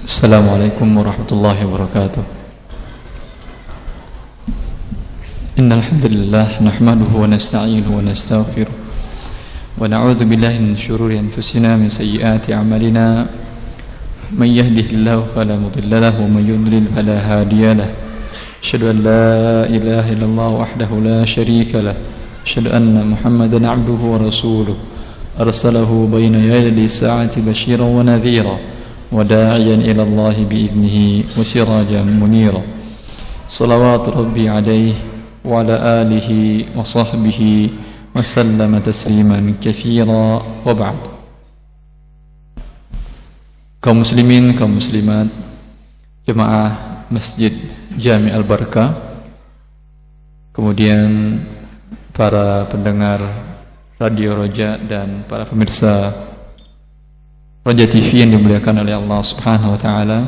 Assalamualaikum warahmatullahi wabarakatuh. Innal hamdalillah nahmaduhu wa nasta'inuhu wa nastaghfiruh wa na'udzu billahi min shururi anfusina min sayyiati a'malina. Man yahdihillahu fala mudilla lahu wa man yudlil fala hadiya lahu. Asyhadu an la ilaha illallah wahdahu la syarika lahu. Asyhadu anna Muhammadan 'abduhu wa rasuluh. Arsalahu baina yaday sa'ati basyiran wa nadhira. وداعيا إلى الله بإذنه وسراجا منيرا صلوات ربي عليه وعلى آله وصحبه وسلم تسليما كثيرا وبعد. Kaum muslimin, kaum muslimat, jemaah Masjid Jami Al-Barakah, kemudian para pendengar Radio Roja dan para pemirsa Roja TV yang dimuliakan oleh Allah Subhanahu wa taala.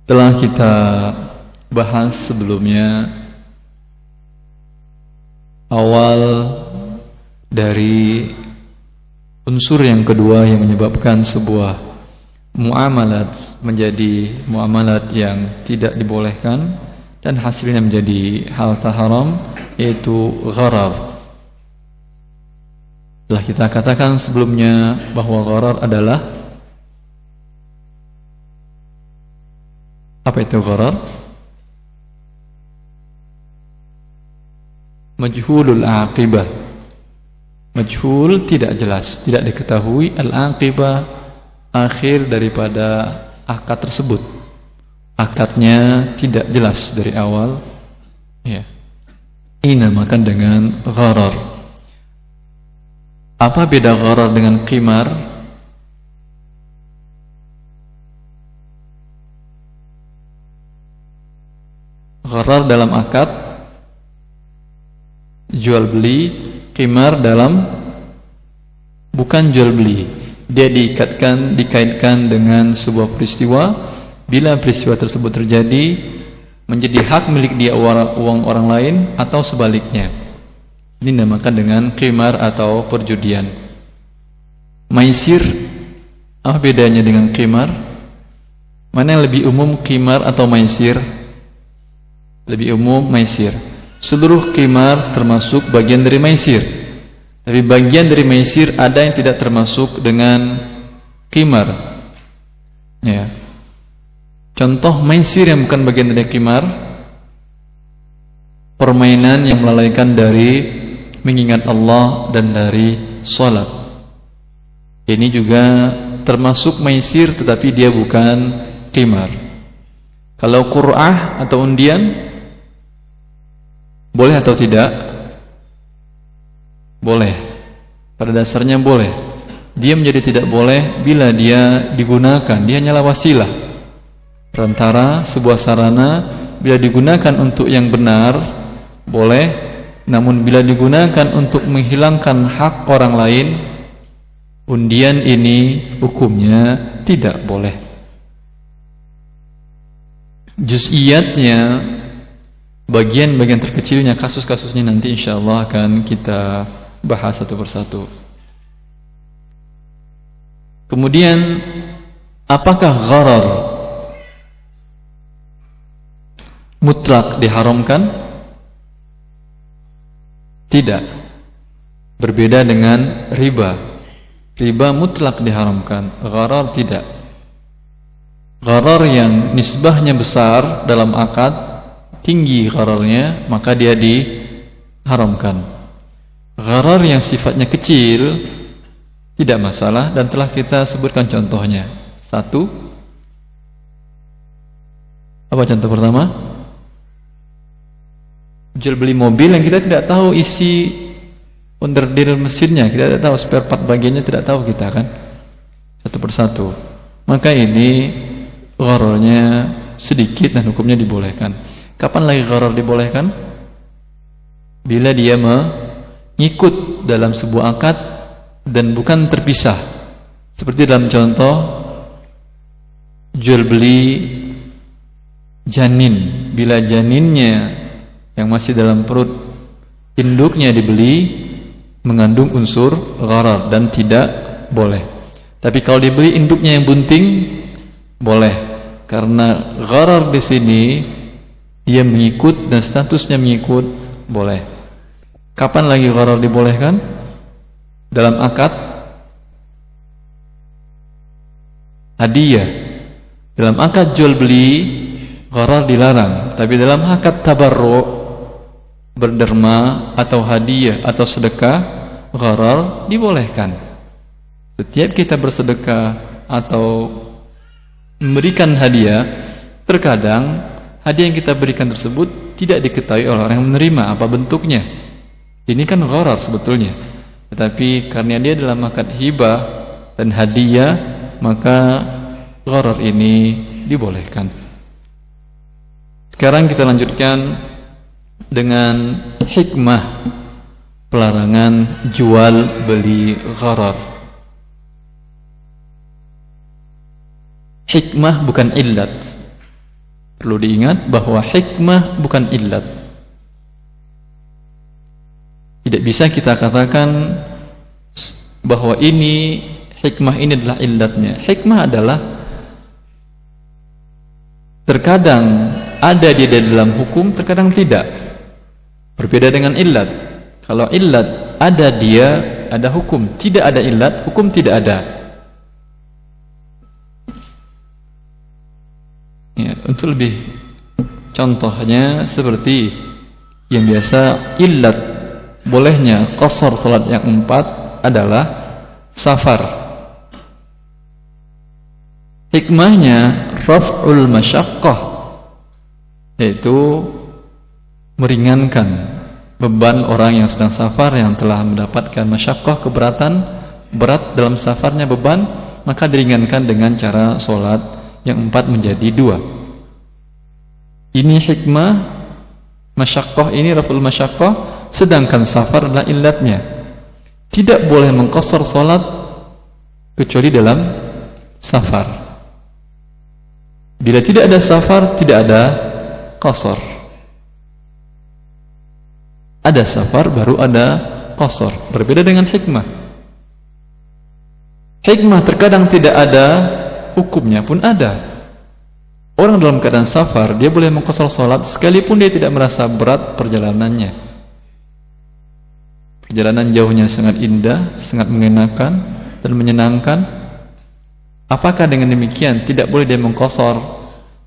Telah kita bahas sebelumnya awal dari unsur yang kedua yang menyebabkan sebuah muamalat menjadi muamalat yang tidak dibolehkan dan hasilnya menjadi hal haram, yaitu gharar. Telah kita katakan sebelumnya bahwa gharar adalah apa itu gharar? Majhulul aqibah. Majhul, tidak jelas, tidak diketahui. Al-aqibah, akhir daripada akad tersebut. Akadnya tidak jelas dari awal. Ya. Dinamakan dengan gharar. Apa beda gharar dengan qimar? Gharar dalam akad jual beli, qimar dalam bukan jual beli. Dia dikaitkan dengan sebuah peristiwa. Bila peristiwa tersebut terjadi, menjadi hak milik dia uang orang lain atau sebaliknya. Ini dinamakan dengan qimar atau perjudian. Maisir, apa bedanya dengan qimar? Mana yang lebih umum, qimar atau maisir? Lebih umum maisir. Seluruh qimar termasuk bagian dari maisir. Tapi bagian dari maisir ada yang tidak termasuk dengan qimar. Ya. Contoh maisir yang bukan bagian dari qimar, permainan yang melalaikan dari mengingat Allah dan dari salat. Ini juga termasuk maisir, tetapi dia bukan qimar. Kalau qur'ah atau undian, boleh atau tidak? Boleh. Pada dasarnya boleh. Dia menjadi tidak boleh bila dia digunakan. Dia hanyalah wasilah, perantara, sebuah sarana. Bila digunakan untuk yang benar, boleh. Namun bila digunakan untuk menghilangkan hak orang lain, undian ini hukumnya tidak boleh. Juz'iyatnya, bagian-bagian terkecilnya, kasus-kasusnya nanti insyaallah akan kita bahas satu persatu. Kemudian, apakah gharar mutlak diharamkan? Tidak. Berbeda dengan riba. Riba mutlak diharamkan, gharar tidak. Gharar yang nisbahnya besar dalam akad, tinggi ghararnya, maka dia diharamkan. Gharar yang sifatnya kecil tidak masalah, dan telah kita sebutkan contohnya. Satu, apa contoh pertama? Jual beli mobil yang kita tidak tahu isi onderdil mesinnya, kita tidak tahu spare part bagiannya, tidak tahu kita kan, satu persatu. Maka ini ghararnya sedikit dan hukumnya dibolehkan. Kapan lagi gharar dibolehkan? Bila dia mengikut dalam sebuah akad dan bukan terpisah. Seperti dalam contoh jual beli janin. Bila janinnya yang masih dalam perut induknya dibeli, mengandung unsur gharar dan tidak boleh. Tapi kalau dibeli induknya yang bunting, boleh. Karena gharar di sini dia mengikut dan statusnya mengikut, boleh. Kapan lagi gharar dibolehkan? Dalam akad hadiah. Dalam akad jual beli gharar dilarang, tapi dalam akad tabarru' berderma atau hadiah atau sedekah, gharar dibolehkan. Setiap kita bersedekah atau memberikan hadiah, terkadang hadiah yang kita berikan tersebut tidak diketahui oleh orang yang menerima apa bentuknya. Ini kan gharar sebetulnya. Tetapi karena dia dalam akad hibah dan hadiah, maka gharar ini dibolehkan. Sekarang kita lanjutkan dengan hikmah pelarangan jual beli gharar. Hikmah bukan illat. Perlu diingat bahwa hikmah bukan illat. Tidak bisa kita katakan bahwa ini hikmah ini adalah illatnya. Hikmah adalah terkadang ada dia dalam hukum, terkadang tidak. Berbeda dengan illat. Kalau illat ada dia, ada hukum. Tidak ada illat, hukum tidak ada. Ya, untuk lebih contohnya seperti yang biasa, illat bolehnya qasar salat yang 4 adalah safar. Hikmahnya raf'ul masyaqqah, yaitu meringankan beban orang yang sedang safar, yang telah mendapatkan masyaqqah, keberatan, berat dalam safarnya beban, maka diringankan dengan cara salat yang 4 menjadi 2. Ini hikmah masyaqqah, ini raf'ul masyaqqah, sedangkan safar adalah illatnya. Tidak boleh mengqasar salat kecuali dalam safar. Bila tidak ada safar, tidak ada qasar. Ada safar baru ada qasar. Berbeda dengan hikmah. Hikmah terkadang tidak ada, hukumnya pun ada. Orang dalam keadaan safar, dia boleh mengqasar salat sekalipun dia tidak merasa berat perjalanannya. Perjalanan jauhnya sangat indah, sangat mengenakan dan menyenangkan. Apakah dengan demikian tidak boleh dia mengqasar?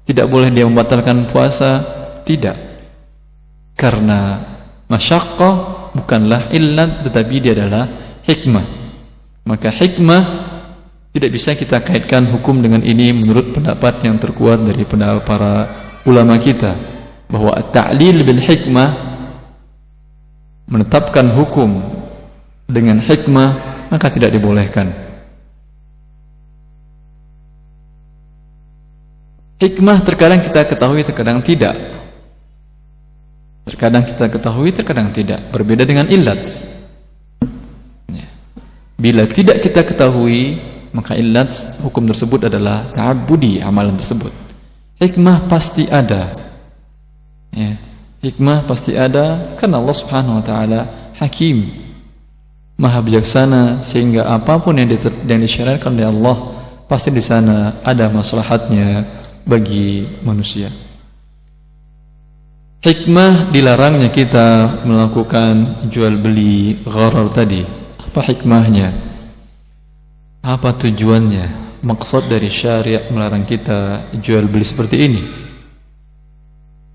Tidak boleh dia membatalkan puasa? Tidak. Karena masyaqqah bukanlah illat, tetapi dia adalah hikmah. Maka hikmah tidak bisa kita kaitkan hukum dengan ini menurut pendapat yang terkuat dari para ulama kita, bahwa at-ta'lil bil hikmah, menetapkan hukum dengan hikmah, maka tidak dibolehkan. Hikmah terkadang kita ketahui, terkadang tidak. Terkadang kita ketahui, terkadang tidak. Berbeda dengan illat. Bila tidak kita ketahui, maka illat hukum tersebut adalah ta'abbudi, amalan tersebut. Hikmah pasti ada. Ya. Hikmah pasti ada karena Allah Subhanahu wa taala Hakim, Maha bijaksana, sehingga apapun yang disyariatkan oleh Allah pasti di sana ada maslahatnya bagi manusia. Hikmah dilarangnya kita melakukan jual beli gharar tadi. Apa hikmahnya? Apa tujuannya? Maksud dari syariat melarang kita jual beli seperti ini.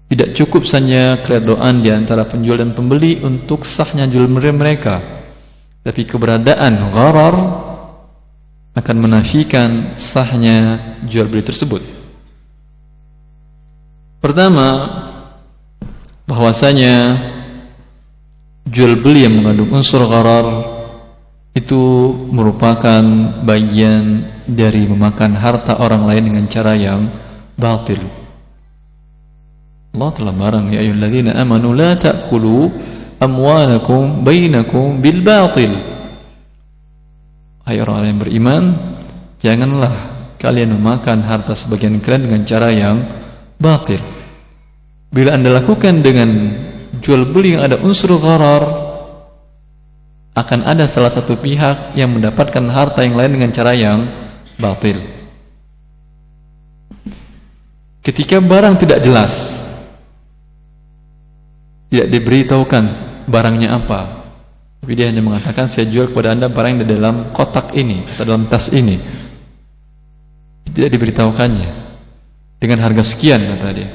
Tidak cukup saja keredoan di antara penjual dan pembeli untuk sahnya jual beli mereka, tapi keberadaan gharar akan menafikan sahnya jual beli tersebut. Pertama, bahwasanya jual beli yang mengandung unsur gharar itu merupakan bagian dari memakan harta orang lain dengan cara yang batil. Allah telah melarang, ya ayyuhalladzina amanu la ta'kulu amwalakum bainakum bil batil. Hai orang-orang yang beriman, janganlah kalian memakan harta sebagian kalian dengan cara yang batil. Bila Anda lakukan dengan jual beli yang ada unsur gharar, akan ada salah satu pihak yang mendapatkan harta yang lain dengan cara yang batil. Ketika barang tidak jelas, tidak diberitahukan barangnya apa, tapi dia hanya mengatakan saya jual kepada Anda barang yang di dalam kotak ini atau dalam tas ini, tidak diberitahukannya dengan harga sekian, kata dia.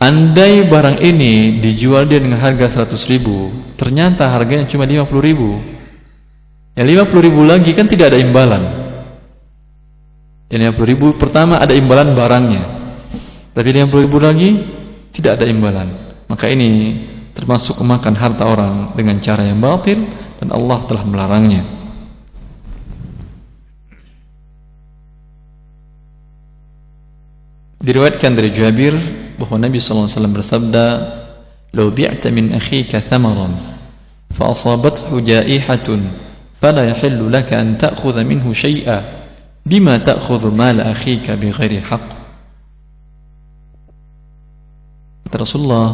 Andai barang ini dijual dia dengan harga 100.000, ternyata harganya cuma 50.000. Ya 50.000 lagi kan tidak ada imbalan. Yang 50.000 pertama ada imbalan barangnya, tapi 50.000 lagi tidak ada imbalan. Maka ini termasuk memakan harta orang dengan cara yang batil, dan Allah telah melarangnya. Diriwayatkan dari Jabir bahwa Nabi SAW bersabda, "Law bi'ta min akhika thamaran fa asabathu ja'ihatun fala yahillu laka an ta'khudha minhu shay'a bima ta'khudhu mal akhika bighairi haqq." Kata Rasulullah,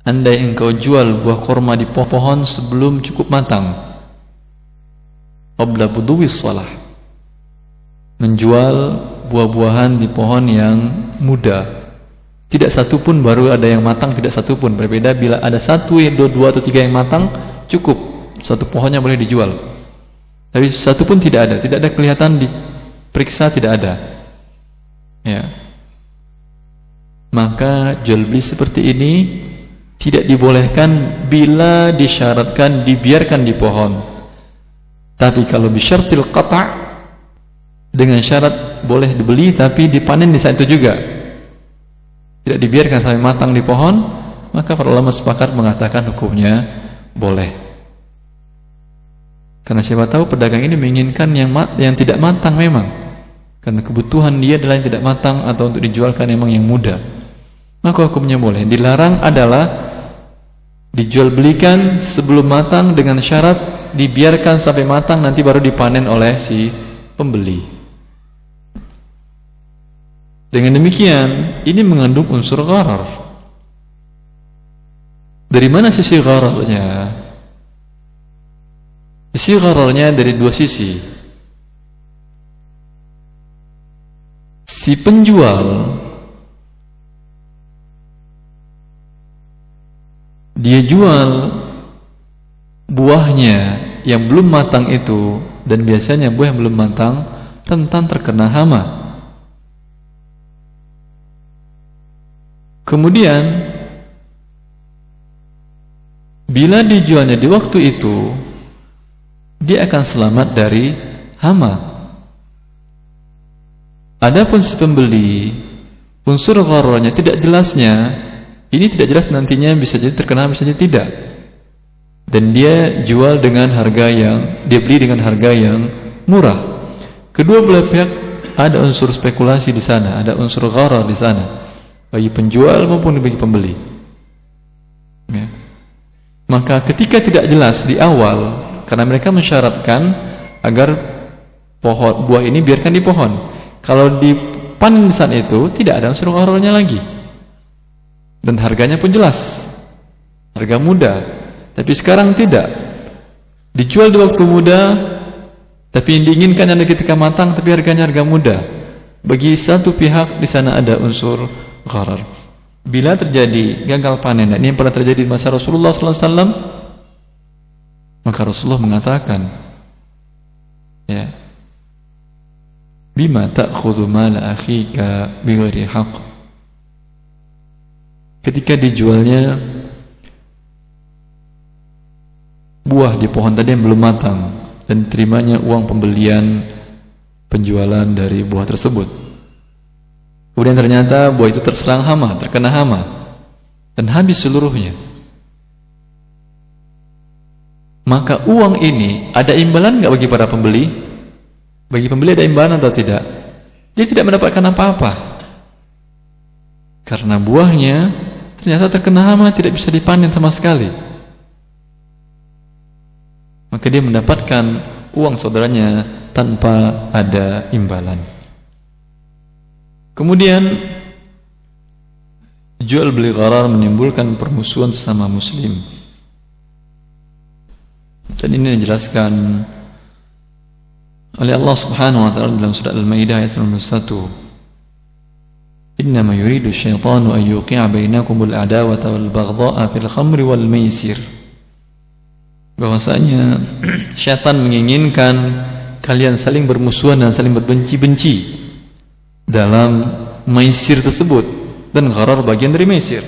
andai engkau jual buah korma di pohon sebelum cukup matang, qabla buduwis shalah, menjual buah-buahan di pohon yang muda, tidak satu pun baru ada yang matang, tidak satu pun. Berbeda bila ada satu, dua atau tiga yang matang, cukup satu pohonnya boleh dijual. Tapi satu pun tidak ada kelihatan, diperiksa tidak ada. Ya. Maka jual beli seperti ini tidak dibolehkan bila disyaratkan dibiarkan di pohon. Tapi kalau bisyartil qata', dengan syarat boleh dibeli tapi dipanen di saat itu juga, tidak dibiarkan sampai matang di pohon, maka para ulama sepakat mengatakan hukumnya boleh. Karena siapa tahu pedagang ini menginginkan yang tidak matang memang, karena kebutuhan dia adalah yang tidak matang atau untuk dijualkan memang yang muda, maka hukumnya boleh. Dilarang adalah dijual belikan sebelum matang dengan syarat dibiarkan sampai matang, nanti baru dipanen oleh si pembeli. Dengan demikian, ini mengandung unsur gharar. Dari mana sisi ghararnya? Sisi ghararnya dari dua sisi. Si penjual dia jual buahnya yang belum matang itu, dan biasanya buah yang belum matang rentan terkena hama. Kemudian bila dijualnya di waktu itu, dia akan selamat dari hama. Adapun si pembeli, unsur ghararnya tidak jelasnya, ini tidak jelas nantinya bisa jadi terkena, bisa jadi tidak. Dan dia jual dengan harga yang, dia beli dengan harga yang murah. Kedua belah pihak ada unsur spekulasi di sana, ada unsur gharar di sana, bagi penjual maupun bagi pembeli. Ya. Maka ketika tidak jelas di awal, karena mereka mensyaratkan agar buah ini biarkan di pohon, kalau dipanen di saat itu tidak ada unsur ghararnya lagi, dan harganya pun jelas, harga muda. Tapi sekarang tidak, dijual di waktu muda, tapi yang diinginkan ada ketika matang, tapi harganya harga muda. Bagi satu pihak di sana ada unsur gharar. Bila terjadi gagal panen, ini yang pernah terjadi di masa Rasulullah SAW, maka Rasulullah mengatakan, ya, bima ta'khudhu mala akhika bighairi haqq. Ketika dijualnya buah di pohon tadi yang belum matang, dan terimanya uang pembelian penjualan dari buah tersebut, kemudian ternyata buah itu terserang hama, terkena hama, dan habis seluruhnya, maka uang ini ada imbalan nggak bagi para pembeli? Bagi pembeli ada imbalan atau tidak? Dia tidak mendapatkan apa-apa, karena buahnya ternyata terkena hama, tidak bisa dipanen sama sekali. Maka dia mendapatkan uang saudaranya tanpa ada imbalan. Kemudian jual beli gharar menimbulkan permusuhan sesama muslim. Dan ini dijelaskan oleh Allah Subhanahu wa taala dalam surah Al-Maidah ayat 91. Innama yuridu syaitanu an yuqi'a bainakumul adawata wal baghdha'a fil khamri wal maisir. Bahwasanya syaitan menginginkan kalian saling bermusuhan dan saling berbenci-benci dalam maisir tersebut, dan gharar bagian dari maisir.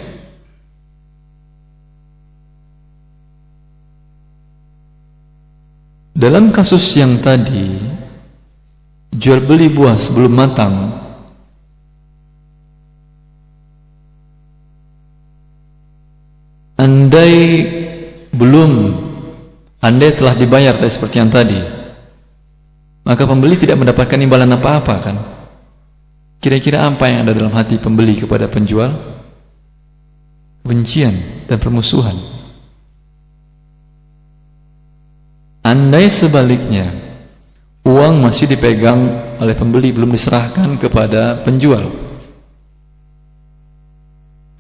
Dalam kasus yang tadi, jual beli buah sebelum matang, andai telah dibayar seperti yang tadi, maka pembeli tidak mendapatkan imbalan apa-apa kan? Kira-kira apa yang ada dalam hati pembeli kepada penjual? Kebencian dan permusuhan. Andai sebaliknya, uang masih dipegang oleh pembeli, belum diserahkan kepada penjual,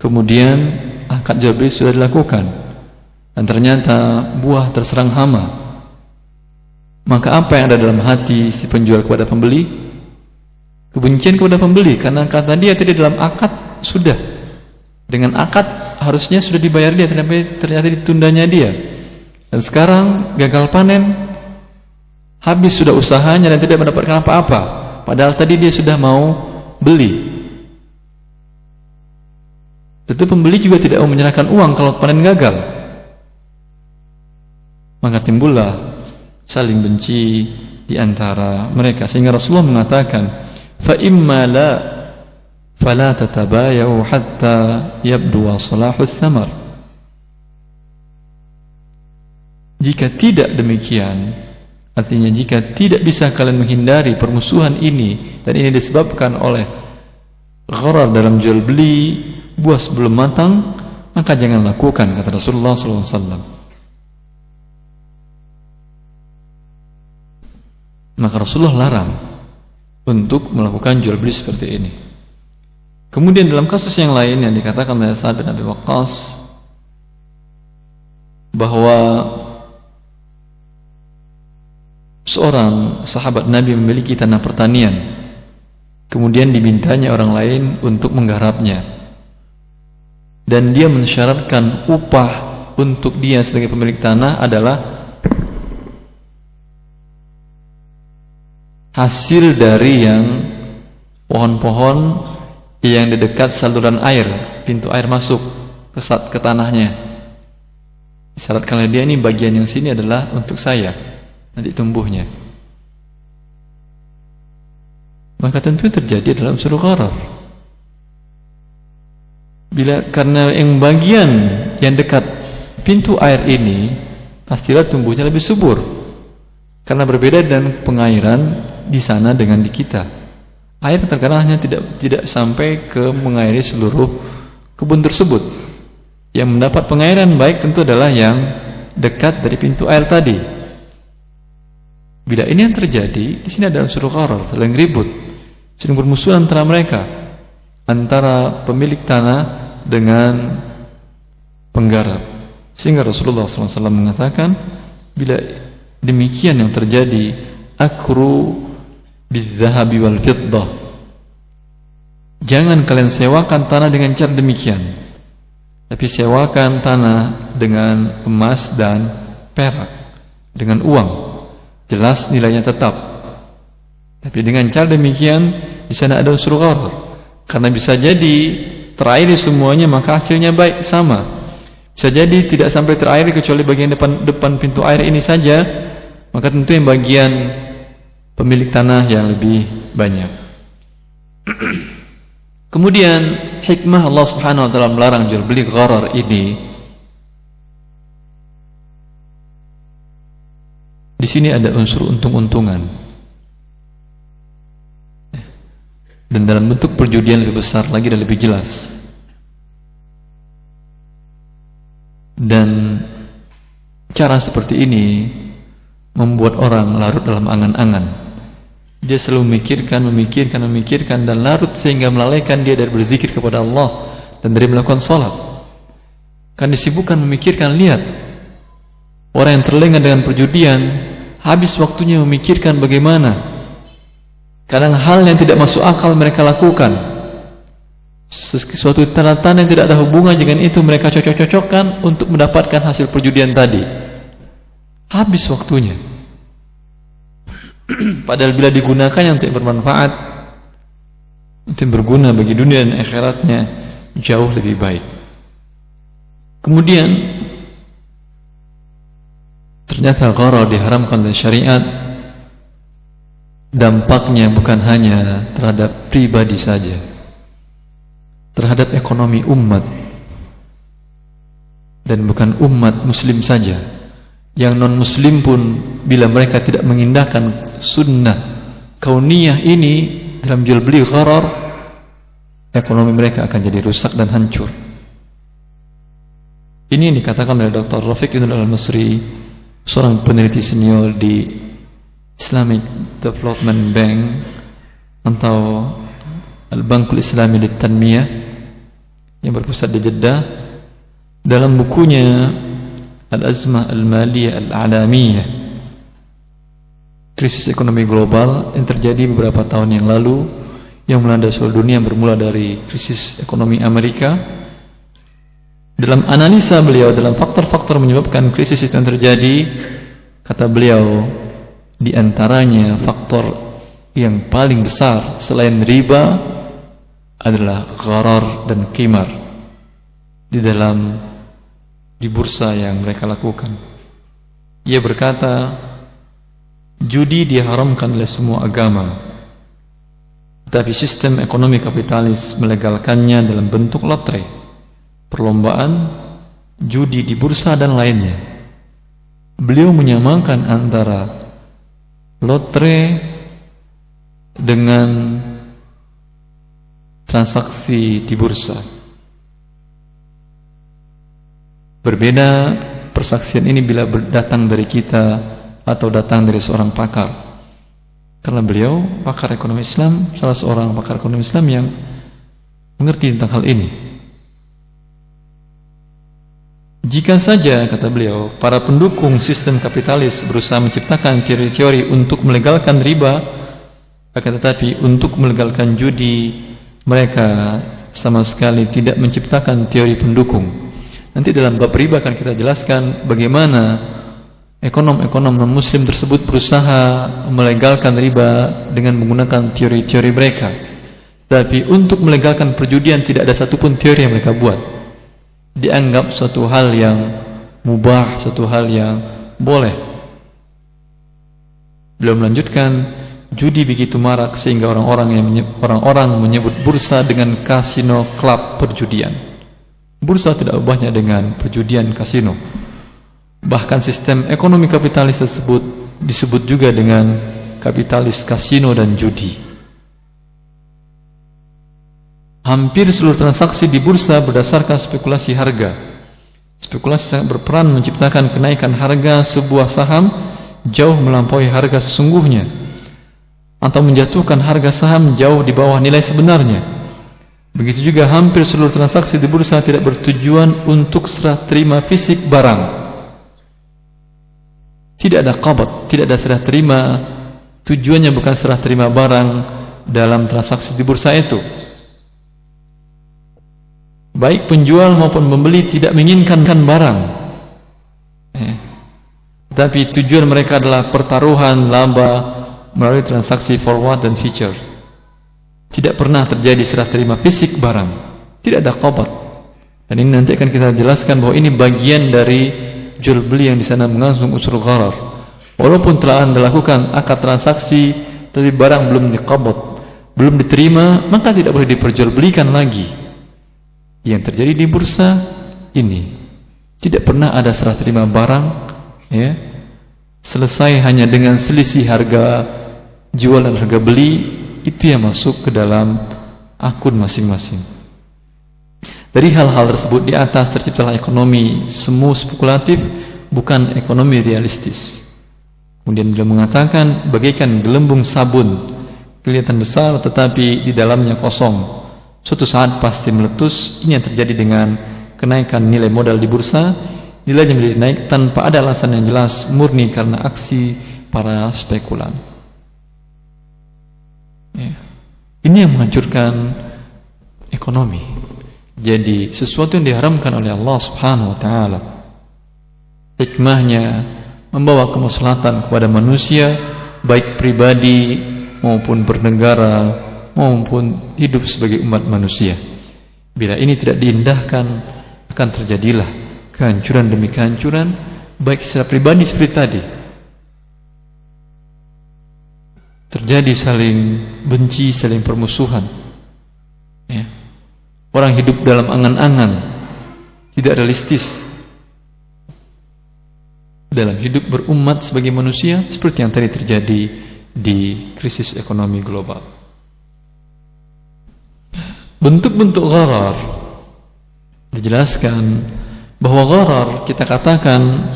kemudian akad jual beli sudah dilakukan, dan ternyata buah terserang hama, maka apa yang ada dalam hati si penjual kepada pembeli? Kebencian kepada pembeli, karena kata dia tadi dalam akad sudah, dengan akad harusnya sudah dibayar dia, ternyata ditundanya dia. Dan sekarang gagal panen, habis sudah usahanya dan tidak mendapatkan apa-apa, padahal tadi dia sudah mau beli. Tentu pembeli juga tidak mau menyerahkan uang kalau panen gagal. Maka timbullah saling benci di antara mereka, sehingga Rasulullah mengatakan, fa imma la fala tatabayu hatta yabdu salahus thamar. Jika tidak demikian, artinya jika tidak bisa kalian menghindari permusuhan ini, dan ini disebabkan oleh gharar dalam jual beli buah sebelum matang, maka jangan lakukan, kata Rasulullah SAW. Maka Rasulullah larang untuk melakukan jual beli seperti ini. Kemudian dalam kasus yang lain yang dikatakan oleh Sa'ad bin Abi Waqqas, bahwa seorang sahabat Nabi memiliki tanah pertanian, kemudian dimintanya orang lain untuk menggarapnya, dan dia mensyaratkan upah untuk dia sebagai pemilik tanah adalah hasil dari yang pohon-pohon yang di dekat saluran air, pintu air masuk ke tanahnya. Disyaratkan oleh dia, ini bagian yang sini adalah untuk saya, nanti tumbuhnya. Maka tentu terjadi dalam suruh gharar. Karena yang bagian yang dekat pintu air ini pastilah tumbuhnya lebih subur, karena berbeda dengan pengairan di sana dengan di kita. Air terkadang hanya tidak sampai ke mengairi seluruh kebun tersebut. Yang mendapat pengairan baik tentu adalah yang dekat dari pintu air tadi. Bila ini yang terjadi, di sini ada unsur gharar, saling ribut, saling bermusuhan antara mereka, antara pemilik tanah dengan penggarap. Sehingga Rasulullah SAW mengatakan, bila demikian yang terjadi, akru bizzahabi wal fiddah, jangan kalian sewakan tanah dengan cara demikian, tapi sewakan tanah dengan emas dan perak, dengan uang, jelas nilainya tetap. Tapi dengan cara demikian, di sana ada unsur gharar, karena bisa jadi terairi semuanya, maka hasilnya baik, sama. Bisa jadi tidak sampai terairi kecuali bagian depan pintu air ini saja, maka tentu yang bagian pemilik tanah yang lebih banyak. Kemudian hikmah Allah Subhanahu wa taala melarang jual beli gharar ini, di sini ada unsur untung-untungan, dan dalam bentuk perjudian lebih besar lagi dan lebih jelas. Dan cara seperti ini membuat orang larut dalam angan-angan. Dia selalu memikirkan dan larut, sehingga melalaikan dia dari berzikir kepada Allah dan dari melakukan salat. Kan disibukkan memikirkan, lihat Orang yang terlena dengan perjudian habis waktunya memikirkan bagaimana. Kadang hal yang tidak masuk akal mereka lakukan, suatu tanda-tanda yang tidak ada hubungan dengan itu mereka cocok-cocokkan untuk mendapatkan hasil perjudian tadi. Habis waktunya. Padahal bila digunakannya untuk bermanfaat, untuk berguna bagi dunia dan akhiratnya, jauh lebih baik. Kemudian ternyata gharar diharamkan oleh syariat. Dampaknya bukan hanya terhadap pribadi saja, terhadap ekonomi umat, dan bukan umat muslim saja. Yang non muslim pun bila mereka tidak mengindahkan sunnah kauniyah ini dalam jual beli gharar, ekonomi mereka akan jadi rusak dan hancur. Ini yang dikatakan oleh Dr. Rafiq Ibn Al-Masri, seorang peneliti senior di Islamic Development Bank atau Al-Bankul Islami Lit-Tanmiyah yang berpusat di Jeddah. Dalam bukunya Al-Azmah Al-Maliyah Al-Alamiyah, krisis ekonomi global yang terjadi beberapa tahun yang lalu, yang melanda seluruh dunia, bermula dari krisis ekonomi Amerika. Dalam analisa beliau, dalam faktor-faktor menyebabkan krisis itu yang terjadi, kata beliau, di antaranya faktor yang paling besar selain riba adalah gharar dan qimar di bursa yang mereka lakukan. Ia berkata, judi diharamkan oleh semua agama, tetapi sistem ekonomi kapitalis melegalkannya dalam bentuk lotre, perlombaan, judi di bursa dan lainnya. Beliau menyamakan antara lotre dengan transaksi di bursa. Berbeda persaksian ini bila datang dari kita atau datang dari seorang pakar. Karena beliau pakar ekonomi Islam, salah seorang pakar ekonomi Islam yang mengerti tentang hal ini. Jika saja, kata beliau, para pendukung sistem kapitalis berusaha menciptakan teori-teori untuk melegalkan riba, akan tetapi untuk melegalkan judi, mereka sama sekali tidak menciptakan teori pendukung. Nanti dalam bab riba akan kita jelaskan bagaimana ekonom-ekonom non-muslim tersebut berusaha melegalkan riba dengan menggunakan teori-teori mereka. Tapi untuk melegalkan perjudian tidak ada satupun teori yang mereka buat. Dianggap suatu hal yang mubah, suatu hal yang boleh. Beliau melanjutkan, judi begitu marak sehingga orang-orang menyebut bursa dengan kasino klub perjudian. Bursa tidak ubahnya dengan perjudian kasino. Bahkan sistem ekonomi kapitalis tersebut disebut juga dengan kapitalis kasino dan judi. Hampir seluruh transaksi di bursa berdasarkan spekulasi harga. Spekulasi sangat berperan menciptakan kenaikan harga sebuah saham jauh melampaui harga sesungguhnya, atau menjatuhkan harga saham jauh di bawah nilai sebenarnya. Begitu juga hampir seluruh transaksi di bursa tidak bertujuan untuk serah terima fisik barang. Tidak ada qabad, tidak ada serah terima. Tujuannya bukan serah terima barang dalam transaksi di bursa itu. Baik penjual maupun pembeli tidak menginginkan barang, tapi tujuan mereka adalah pertaruhan laba melalui transaksi forward dan future. Tidak pernah terjadi serah terima fisik barang, tidak ada qabad. Dan ini nanti akan kita jelaskan bahwa ini bagian dari jual beli yang di sana mengandung unsur gharar. Walaupun telah Anda lakukan akad transaksi, tapi barang belum diqabad, belum diterima, maka tidak boleh diperjualbelikan lagi. Yang terjadi di bursa ini tidak pernah ada serah terima barang, ya, selesai hanya dengan selisih harga jual dan harga beli. Itu yang masuk ke dalam akun masing-masing. Dari hal-hal tersebut di atas terciptalah ekonomi semu spekulatif, bukan ekonomi realistis. Kemudian beliau mengatakan bagaikan gelembung sabun, kelihatan besar tetapi di dalamnya kosong. Suatu saat pasti meletus. Ini yang terjadi dengan kenaikan nilai modal di bursa. nilainya menjadi naik tanpa ada alasan yang jelas, murni karena aksi para spekulan. Ya. Ini yang menghancurkan ekonomi. Jadi sesuatu yang diharamkan oleh Allah Subhanahu wa taala, hikmahnya membawa kemaslahatan kepada manusia, baik pribadi maupun bernegara maupun hidup sebagai umat manusia. Bila ini tidak diindahkan, akan terjadilah kehancuran demi kehancuran, baik secara pribadi seperti tadi. Terjadi saling benci, saling permusuhan. Ya. Orang hidup dalam angan-angan, tidak realistis dalam hidup berumat sebagai manusia, seperti yang tadi terjadi di krisis ekonomi global. Bentuk-bentuk gharar dijelaskan bahwa gharar kita katakan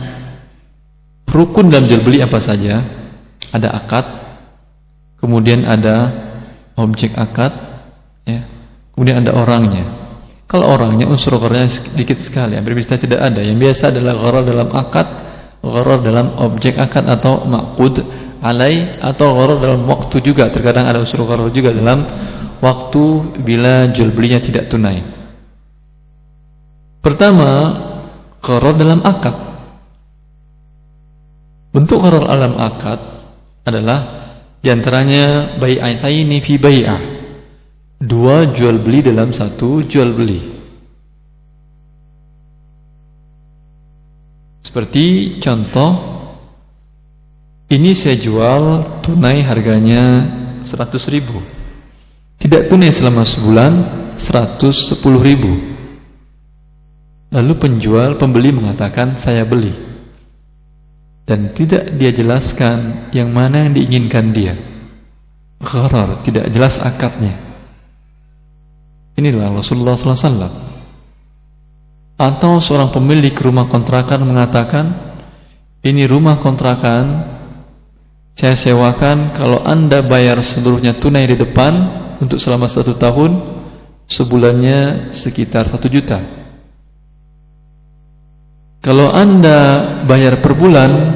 rukun dalam jual beli apa saja. Ada akad, kemudian ada objek akad, ya. Kemudian ada orangnya. Kalau orangnya unsur ghararnya sedikit sekali, hampir bisa tidak ada. Yang biasa adalah gharar dalam akad, gharar dalam objek akad atau maqud alai, atau gharar dalam waktu juga. Terkadang ada unsur gharar juga dalam waktu bila jual belinya tidak tunai. Pertama, gharar dalam akad. Bentuk gharar dalam akad adalah diantaranya bai'ataini fi bai'ah, dua jual beli dalam satu jual beli. Seperti contoh, ini saya jual tunai harganya 100.000, tidak tunai selama sebulan 110.000. Lalu pembeli mengatakan saya beli, dan tidak dia jelaskan yang mana yang diinginkan dia. Gharar, tidak jelas akadnya. Inilah Rasulullah SAW. Atau seorang pemilik rumah kontrakan mengatakan, ini rumah kontrakan saya sewakan, kalau Anda bayar seluruhnya tunai di depan untuk selama 1 tahun, sebulannya sekitar 1 juta. Kalau Anda bayar per bulan,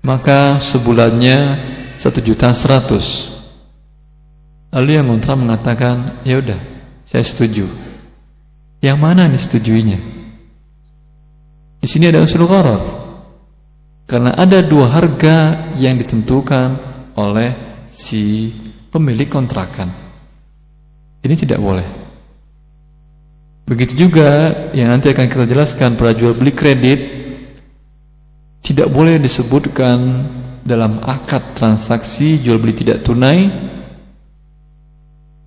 maka sebulannya 1.100.000. Lalu yang kontrak mengatakan, ya udah, saya setuju. Yang mana nih setujuinya? Di sini ada unsur gharar, karena ada dua harga yang ditentukan oleh si pemilik kontrakan. Ini tidak boleh. Begitu juga yang nanti akan kita jelaskan pada jual beli kredit, tidak boleh disebutkan dalam akad transaksi jual beli tidak tunai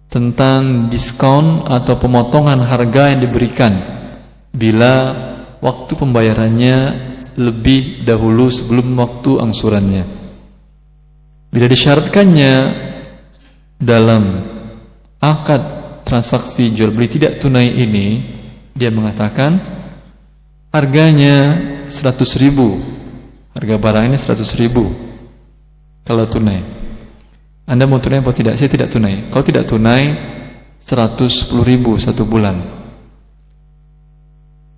tentang diskon atau pemotongan harga yang diberikan bila waktu pembayarannya lebih dahulu sebelum waktu angsurannya. Bila disyaratkannya dalam akad transaksi jual beli tidak tunai ini, dia mengatakan harganya 100.000, harga barang ini 100.000 kalau tunai. Anda mau tunai atau tidak? Saya tidak tunai. Kalau tidak tunai 110.000 1 bulan.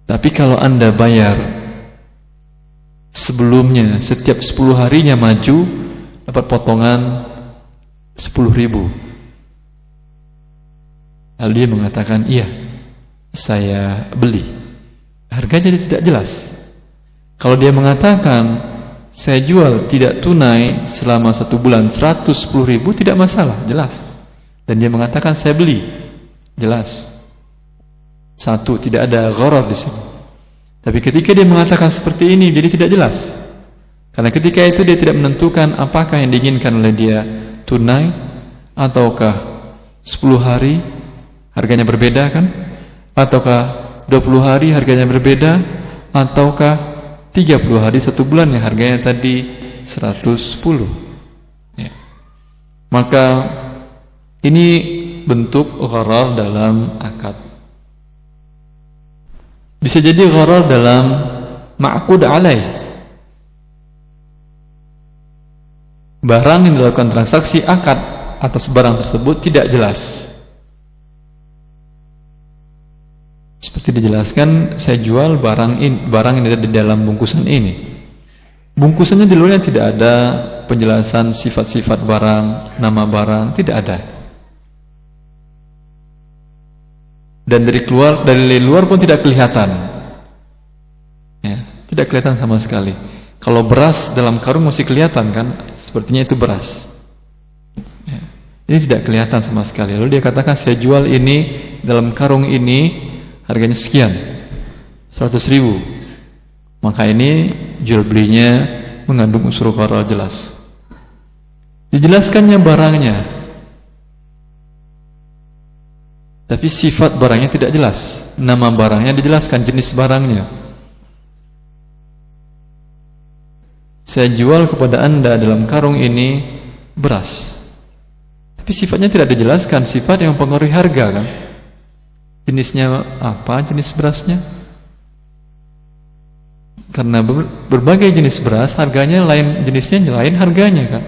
Tapi kalau Anda bayar sebelumnya, setiap 10 harinya maju, dapat potongan 10.000. Lalu dia mengatakan, iya, saya beli. Harganya tidak jelas. Kalau dia mengatakan saya jual tidak tunai selama 1 bulan 110.000, tidak masalah, jelas. Dan dia mengatakan saya beli, jelas. Satu, tidak ada gharar di sini. Tapi ketika dia mengatakan seperti ini, jadi tidak jelas. Karena ketika itu dia tidak menentukan apakah yang diinginkan oleh dia, tunai ataukah 10 hari harganya berbeda kan? Ataukah 20 hari harganya berbeda? Ataukah 30 hari 1 bulan yang harganya tadi 110. Ya. Maka ini bentuk gharar dalam akad. Bisa jadi gharar dalam ma'qud alaih. Barang yang dilakukan transaksi akad atas barang tersebut tidak jelas. Seperti Mesti dijelaskan, saya jual barang yang ada di dalam bungkusan ini. Bungkusannya di luarnya tidak ada penjelasan sifat-sifat barang, nama barang, tidak ada. Dan dari luar pun tidak kelihatan. Ya, tidak kelihatan sama sekali. Kalau beras dalam karung masih kelihatan kan, sepertinya itu beras. Ya, ini tidak kelihatan sama sekali. Lalu dia katakan, saya jual ini dalam karung ini, harganya sekian, 100.000. Maka ini jual belinya mengandung unsur gharar jelas. Dijelaskannya barangnya, tapi sifat barangnya tidak jelas. Nama barangnya dijelaskan, jenis barangnya. Saya jual kepada Anda dalam karung ini beras, tapi sifatnya tidak dijelaskan. Sifat yang mempengaruhi harga kan. Jenisnya apa, jenis berasnya? Karena berbagai jenis beras, harganya lain, jenisnya lain harganya kan.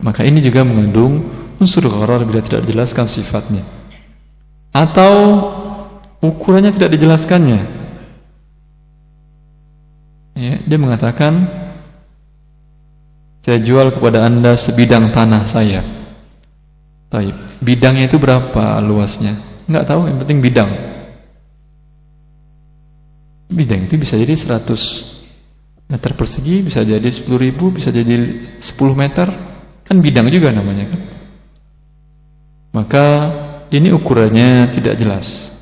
Maka ini juga mengandung unsur gharar bila tidak dijelaskan sifatnya. Atau ukurannya tidak dijelaskannya. Ya, dia mengatakan, saya jual kepada Anda sebidang tanah saya. Baik, bidangnya itu berapa luasnya? Enggak tahu, yang penting bidang. Bidang itu bisa jadi 100 meter persegi, bisa jadi 10.000, bisa jadi 10 meter. Kan bidang juga namanya kan. Maka ini ukurannya tidak jelas.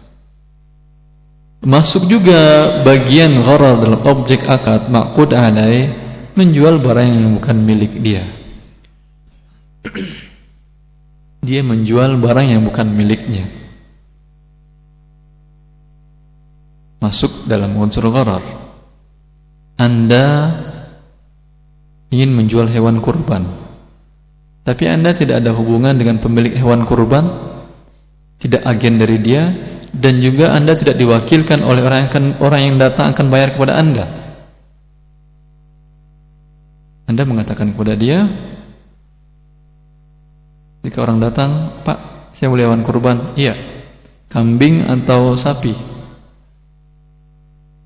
Masuk juga bagian gharar dalam objek akad maqud alai, menjual barang yang bukan milik dia. Dia menjual barang yang bukan miliknya. Masuk dalam unsur gharar. Anda ingin menjual hewan kurban, tapi Anda tidak ada hubungan dengan pemilik hewan kurban, tidak agen dari dia, dan juga Anda tidak diwakilkan oleh orang yang datang akan bayar kepada Anda. Anda mengatakan kepada dia, jika orang datang, Pak, saya mau hewan kurban. Iya. Kambing atau sapi?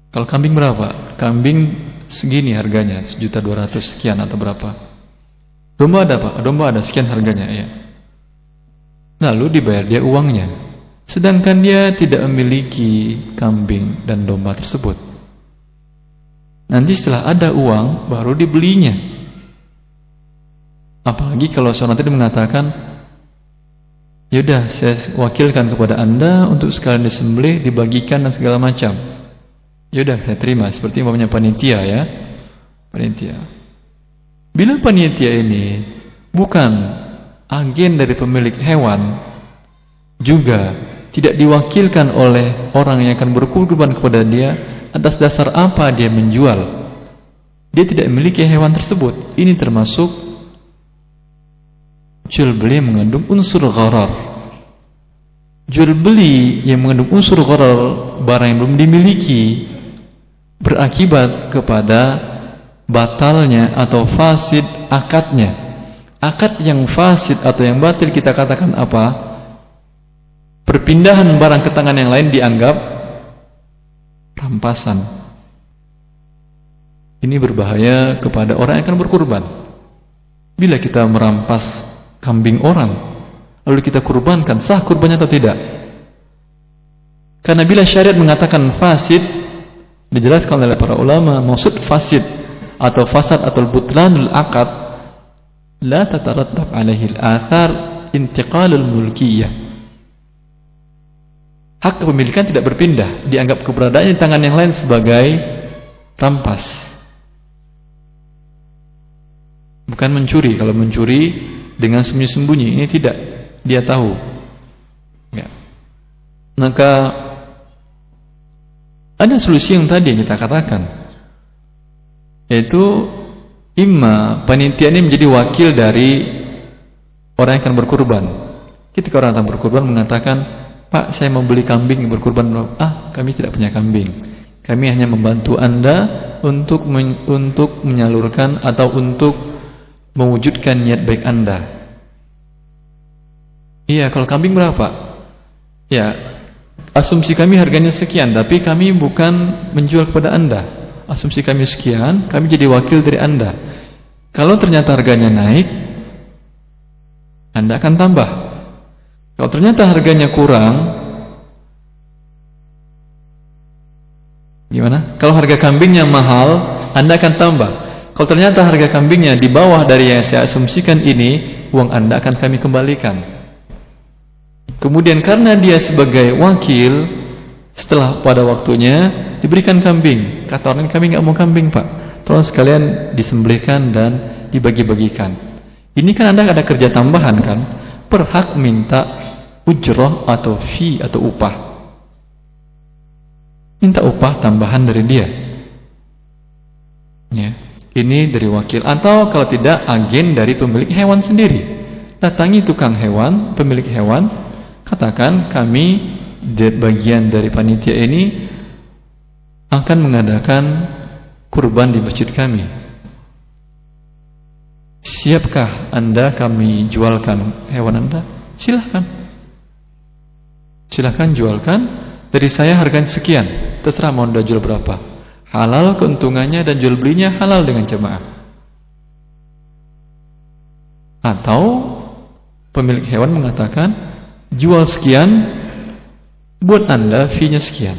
Kalau kambing berapa? Kambing segini harganya, 1.200.000 sekian atau berapa? Domba ada Pak? Domba ada, sekian harganya. Iya. Lalu dibayar dia uangnya, sedangkan dia tidak memiliki kambing dan domba tersebut. Nanti setelah ada uang baru dibelinya. Apalagi kalau seorang tadi mengatakan, yaudah saya wakilkan kepada Anda untuk sekalian disembelih, dibagikan dan segala macam. Yaudah saya terima, seperti umpamanya panitia ya, panitia. Bila panitia ini bukan agen dari pemilik hewan, juga tidak diwakilkan oleh orang yang akan berkurban kepada dia, atas dasar apa dia menjual? Dia tidak memiliki hewan tersebut. Ini termasuk jual beli yang mengandung unsur gharar. Jual beli yang mengandung unsur gharar, barang yang belum dimiliki, berakibat kepada batalnya atau fasid akadnya. Akad yang fasid atau yang batil kita katakan apa? Perpindahan barang ke tangan yang lain dianggap rampasan. Ini berbahaya kepada orang yang akan berkurban. Bila kita merampas kambing orang, lalu kita kurbankan, sah kurbannya atau tidak? Karena bila syariat mengatakan fasid, dijelaskan oleh para ulama, maksud fasid atau fasad atau butlanul akad, la tatarattab alaihi al-athar intiqalul mulkiyah. Hak kepemilikan tidak berpindah, dianggap keberadaannya di tangan yang lain sebagai rampas. Bukan mencuri. Kalau mencuri dengan sembunyi-sembunyi, ini tidak, dia tahu ya. Maka ada solusi yang tadi yang kita katakan, yaitu imma panitia ini menjadi wakil dari orang yang akan berkurban. Ketika orang akan berkurban mengatakan, Pak, saya mau beli kambing yang berkurban. Kami tidak punya kambing. Kami hanya membantu Anda untuk menyalurkan atau untuk mewujudkan niat baik Anda. Iya, kalau kambing berapa? Ya, asumsi kami harganya sekian, tapi kami bukan menjual kepada Anda. Asumsi kami sekian, kami jadi wakil dari Anda. Kalau ternyata harganya naik, Anda akan tambah. Kalau ternyata harganya kurang, gimana? Kalau harga kambingnya mahal, Anda akan tambah. Kalau ternyata harga kambingnya di bawah dari yang saya asumsikan ini, uang Anda akan kami kembalikan. Kemudian karena dia sebagai wakil, setelah pada waktunya diberikan kambing. Kata orang, kami nggak mau kambing Pak, tolong sekalian disembelihkan dan dibagi-bagikan. Ini kan Anda ada kerja tambahan kan, berhak minta ujroh atau fee atau upah. Minta upah tambahan dari dia. Ya. Ini dari wakil, atau kalau tidak agen dari pemilik hewan sendiri. Datangi tukang hewan, pemilik hewan, katakan kami bagian dari panitia ini akan mengadakan kurban di masjid kami. Siapkah Anda kami jualkan hewan Anda? Silahkan. Silahkan jualkan. Dari saya harganya sekian, terserah mau Anda jual berapa. Halal keuntungannya dan jual belinya halal dengan jemaah. Atau pemilik hewan mengatakan jual sekian, buat Anda fee-nya sekian,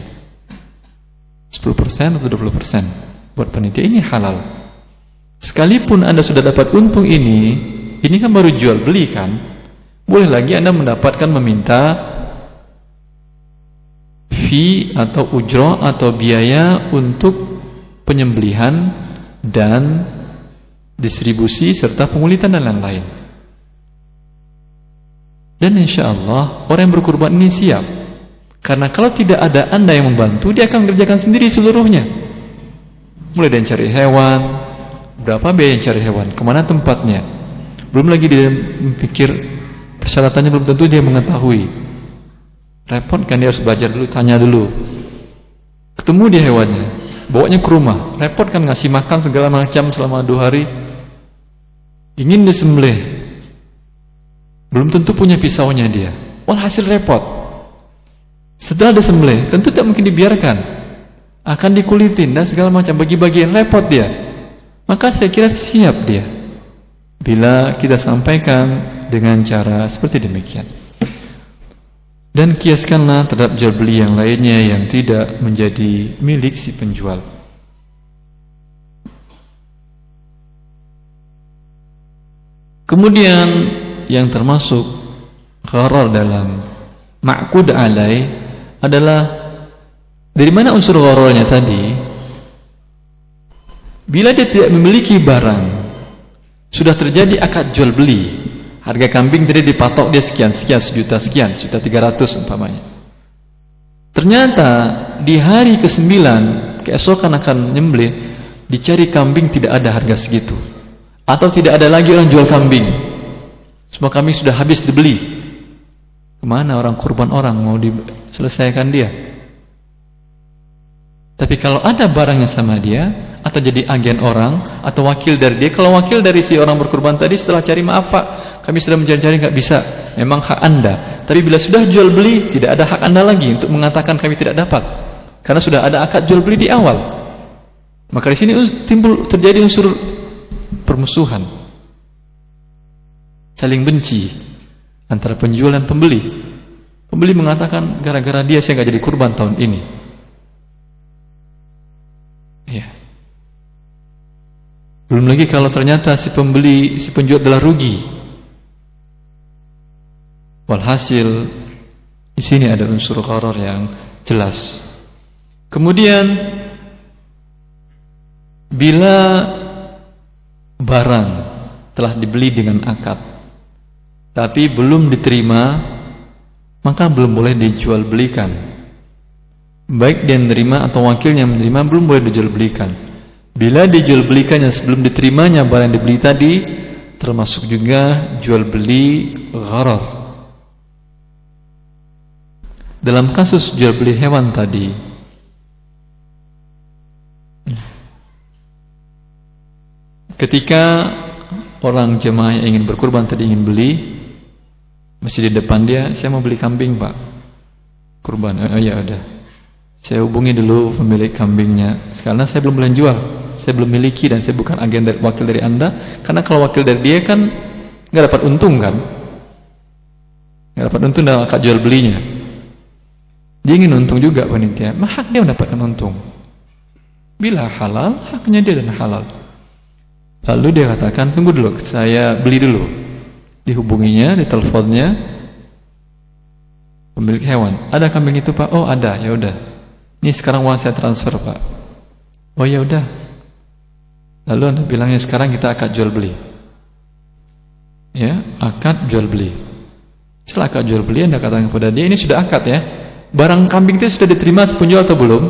10% atau 20%. Buat panitia ini halal. Sekalipun Anda sudah dapat untung ini kan baru jual beli kan. Boleh lagi Anda mendapatkan meminta fee atau ujroh atau biaya untuk penyembelihan dan distribusi serta pengulitan dan lain-lain. Dan insya Allah orang yang berkurban ini siap, karena kalau tidak ada Anda yang membantu, dia akan mengerjakan sendiri seluruhnya. Mulai dari cari hewan, berapa biaya yang cari hewan, kemana tempatnya, belum lagi dia pikir persyaratannya, belum tentu dia mengetahui. Repot kan, dia harus belajar dulu, tanya dulu. Ketemu dia hewannya, bawanya ke rumah, repot kan ngasih makan segala macam selama 2 hari. Ingin disembelih, belum tentu punya pisaunya dia. Walhasil repot. Setelah disembelih, tentu tidak mungkin dibiarkan, akan dikulitin dan segala macam, bagi-bagian, repot dia. Maka saya kira siap dia bila kita sampaikan dengan cara seperti demikian. Dan kiaskanlah terhadap jual beli yang lainnya yang tidak menjadi milik si penjual. Kemudian yang termasuk gharar dalam ma'qud alai adalah, dari mana unsur ghararnya tadi? Bila dia tidak memiliki barang, sudah terjadi akad jual beli. Harga kambing tadi dipatok dia sekian, sejuta sekian, 1.300.000 umpamanya. Ternyata di hari ke-9, keesokan akan nyembelih, dicari kambing tidak ada harga segitu. Atau tidak ada lagi orang jual kambing. Semua kambing sudah habis dibeli. Kemana orang kurban orang mau diselesaikan dia? Tapi kalau ada barangnya sama dia, atau jadi agen orang, atau wakil dari dia. Kalau wakil dari si orang berkurban tadi, setelah cari, maaf Pak, kami sudah mencari-cari, nggak bisa, memang hak Anda. Tapi bila sudah jual beli, tidak ada hak Anda lagi untuk mengatakan kami tidak dapat, karena sudah ada akad jual beli di awal. Maka di sini terjadi unsur permusuhan, saling benci antara penjual dan pembeli. Pembeli mengatakan gara-gara dia saya nggak jadi kurban tahun ini. Ya. Belum lagi kalau ternyata si penjual adalah rugi. Walhasil di sini ada unsur gharar yang jelas. Kemudian bila barang telah dibeli dengan akad tapi belum diterima, maka belum boleh dijual belikan. Baik dia menerima atau wakilnya menerima, belum boleh dijual belikan. Bila dijual belikannya sebelum diterimanya barang yang dibeli tadi, termasuk juga jual beli gharar. Dalam kasus jual beli hewan tadi, ketika orang jemaah yang ingin berkurban tadi ingin beli, masih di depan dia, saya mau beli kambing Pak, kurban. Oh ya udah, saya hubungi dulu pemilik kambingnya, karena saya belum boleh jual, saya belum miliki dan saya bukan agen dari, wakil dari Anda. Karena kalau wakil dari dia kan nggak dapat untung kan, nggak dapat untung dalam akad jual belinya. Dia ingin untung juga panitia, maka hak dia mendapatkan untung. Bila halal, haknya dia dan halal. Lalu dia katakan, tunggu dulu, saya beli dulu. Dihubunginya, diteleponnya pemilik hewan. Ada kambing itu Pak? Oh ada, ya udah. Ini sekarang uang saya transfer Pak. Oh ya udah. Lalu Anda bilangnya sekarang kita akad jual beli. Ya, akad jual beli. Setelah akad jual beli Anda katakan kepada dia, ini sudah akad ya. Barang kambing itu sudah diterima penjual atau belum?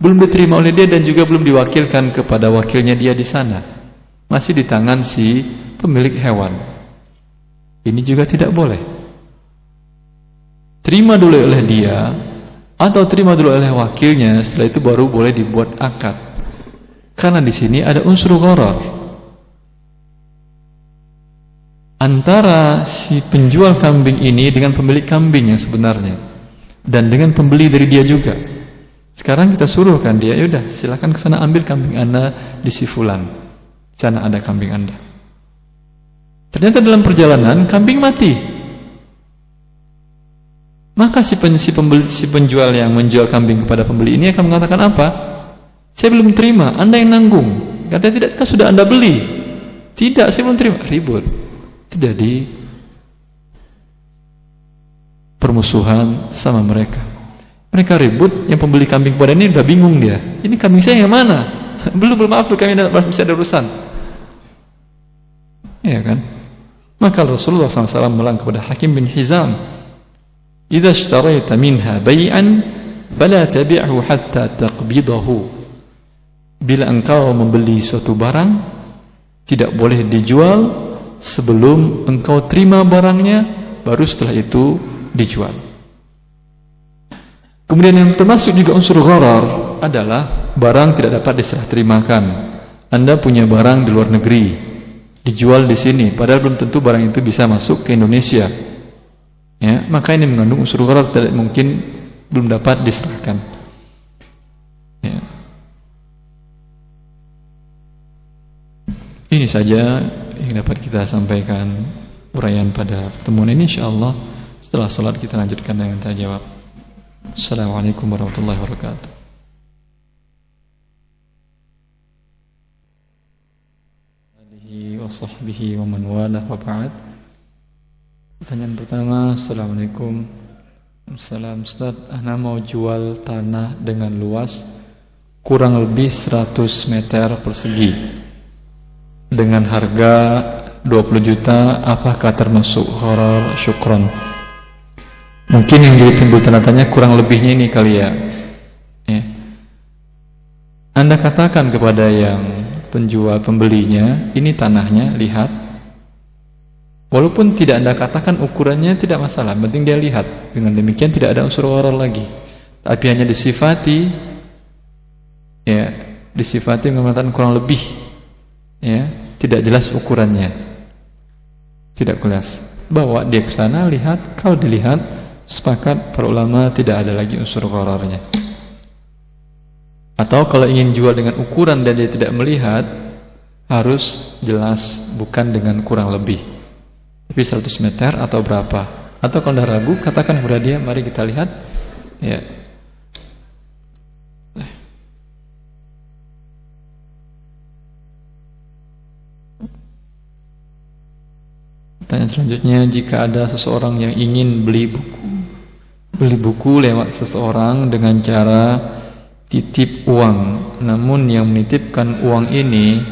Belum diterima oleh dia dan juga belum diwakilkan kepada wakilnya dia di sana. Masih di tangan si pemilik hewan. Ini juga tidak boleh. Terima dulu oleh dia atau terima dulu oleh wakilnya, setelah itu baru boleh dibuat akad. Karena di sini ada unsur gharar antara si penjual kambing ini dengan pemilik kambing yang sebenarnya, dan dengan pembeli dari dia juga. Sekarang kita suruhkan dia, yaudah silakan ke sana ambil kambing Anda di si fulan. Di sana ada kambing Anda. Ternyata dalam perjalanan kambing mati. Maka si penjual yang menjual kambing kepada pembeli ini akan mengatakan apa? Saya belum terima, Anda yang nanggung. Katanya tidak, kan sudah Anda beli. Tidak, saya belum terima. Ribut. Terjadi permusuhan sama mereka. Mereka ribut, yang pembeli kambing kepada ini udah bingung dia. Ini kambing saya yang mana? Belum maaf, kami masih ada urusan. Iya kan? Maka Rasulullah SAW bilang kepada Hakim bin Hizam, "Idza ishtaraita minha bai'an fala tabi'hu hatta taqbidahu." Bila engkau membeli suatu barang, tidak boleh dijual sebelum engkau terima barangnya, baru setelah itu dijual. Kemudian yang termasuk juga unsur gharar adalah barang tidak dapat diserah terimakan. Anda punya barang di luar negeri, dijual di sini, padahal belum tentu barang itu bisa masuk ke Indonesia. Ya, maka ini mengandung unsur gharar, tidak mungkin belum dapat diserahkan. Ya. Ini saja yang dapat kita sampaikan uraian pada pertemuan ini. Insyaallah setelah salat kita lanjutkan dengan tanya jawab. Assalamualaikum warahmatullahi wabarakatuh. Wa sahbihi wa man walah wa ba'd. Pertanyaan pertama, Assalamualaikum. Salam Ustaz, ana mau jual tanah dengan luas kurang lebih 100 meter persegi dengan harga 20 juta, apakah termasuk gharar? Syukron. Mungkin yang jadi timbul tanda tanya kurang lebihnya ini kali ya. Anda katakan kepada yang penjual pembelinya, ini tanahnya, lihat. Walaupun tidak Anda katakan ukurannya, tidak masalah, penting dia lihat. Dengan demikian tidak ada unsur gharar lagi. Tapi hanya disifati, ya, disifati mengatakan kurang lebih, ya, tidak jelas ukurannya, tidak jelas. Bawa dia ke sana, lihat. Kalau dilihat, sepakat para ulama tidak ada lagi unsur ghararnya. Atau kalau ingin jual dengan ukuran dan dia tidak melihat, harus jelas, bukan dengan kurang lebih, tapi 100 meter atau berapa. Atau kalau anda ragu, katakan kepada dia, mari kita lihat. Ya. Pertanyaan selanjutnya, jika ada seseorang yang ingin beli buku lewat seseorang dengan cara titip uang, namun yang menitipkan uang ini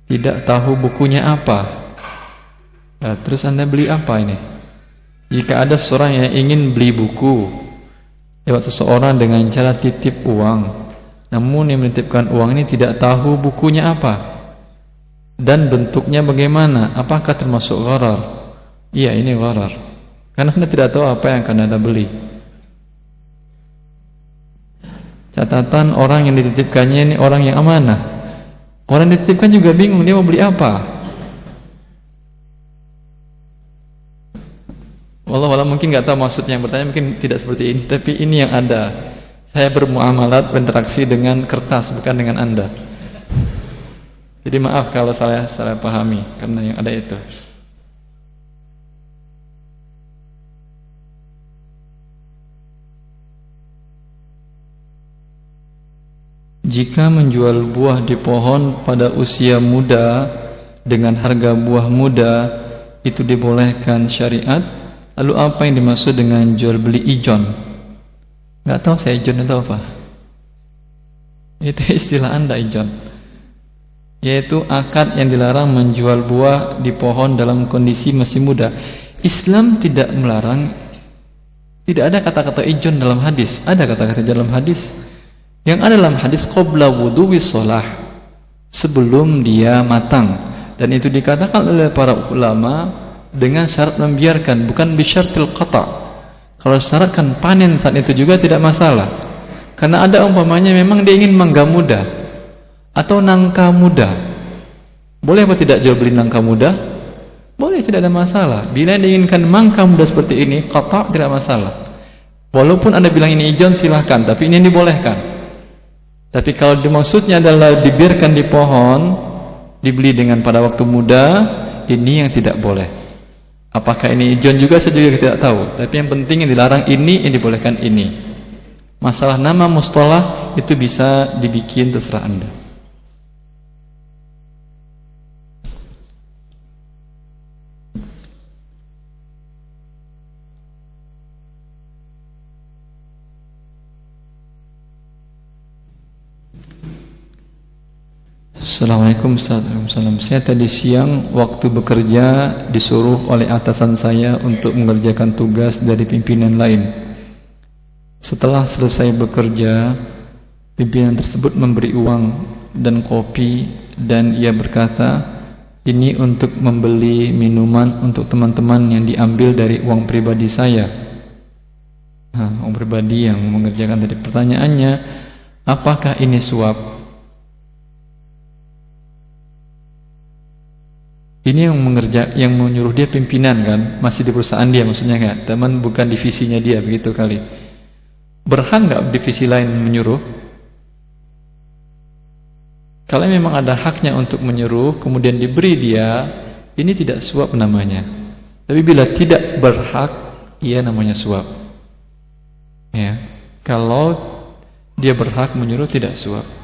tidak tahu bukunya apa, nah, terus anda beli apa ini? Jika ada seseorang yang ingin beli buku lewat seseorang dengan cara titip uang, namun yang menitipkan uang ini tidak tahu bukunya apa dan bentuknya bagaimana, apakah termasuk gharar? Iya, ini gharar, karena anda tidak tahu apa yang akan anda beli. Catatan, orang yang dititipkannya ini orang yang amanah. Orang yang dititipkan juga bingung, dia mau beli apa. Walau mungkin nggak tahu maksudnya yang bertanya, mungkin tidak seperti ini, tapi ini yang ada. Saya bermuamalat, berinteraksi dengan kertas, bukan dengan Anda. Jadi maaf kalau saya salah pahami, karena yang ada itu. Jika menjual buah di pohon pada usia muda dengan harga buah muda, itu dibolehkan syariat? Lalu apa yang dimaksud dengan jual beli ijon? Nggak tahu saya ijon itu apa. Itu istilah Anda ijon, yaitu akad yang dilarang menjual buah di pohon dalam kondisi masih muda. Islam tidak melarang. Tidak ada kata-kata ijon dalam hadis. Ada kata-kata dalam hadis. Yang ada dalam hadis qabla wudu'i shalah, sebelum dia matang. Dan itu dikatakan oleh para ulama dengan syarat membiarkan, bukan bisyartil qata'. Kalau syaratkan panen saat itu juga tidak masalah. Karena ada umpamanya memang dia ingin mangga muda atau nangka muda. Boleh apa tidak jual beli nangka muda? Boleh, tidak ada masalah. Bila diinginkan mangga muda seperti ini, qata' tidak masalah. Walaupun Anda bilang ini ijon, silahkan, tapi ini dibolehkan. Tapi kalau dimaksudnya adalah dibiarkan di pohon, dibeli dengan pada waktu muda, ini yang tidak boleh. Apakah ini ijon juga, saya juga tidak tahu. Tapi yang penting yang dilarang ini, yang dibolehkan ini. Masalah nama mustalah itu bisa dibikin terserah Anda. Assalamualaikum warahmatullahi. Saya tadi siang waktu bekerja disuruh oleh atasan saya untuk mengerjakan tugas dari pimpinan lain. Setelah selesai bekerja, pimpinan tersebut memberi uang dan kopi, dan ia berkata, ini untuk membeli minuman untuk teman-teman yang diambil dari uang pribadi saya. Uang pribadi yang mengerjakan tadi. Pertanyaannya, apakah ini suap? Ini yang menyuruh dia pimpinan kan, masih di perusahaan dia maksudnya kan, teman bukan divisinya dia, begitu kali. Berhak nggak divisi lain menyuruh? Kalau memang ada haknya untuk menyuruh, kemudian diberi dia, ini tidak suap namanya. Tapi bila tidak berhak, ia namanya suap. Ya, kalau dia berhak menyuruh tidak suap.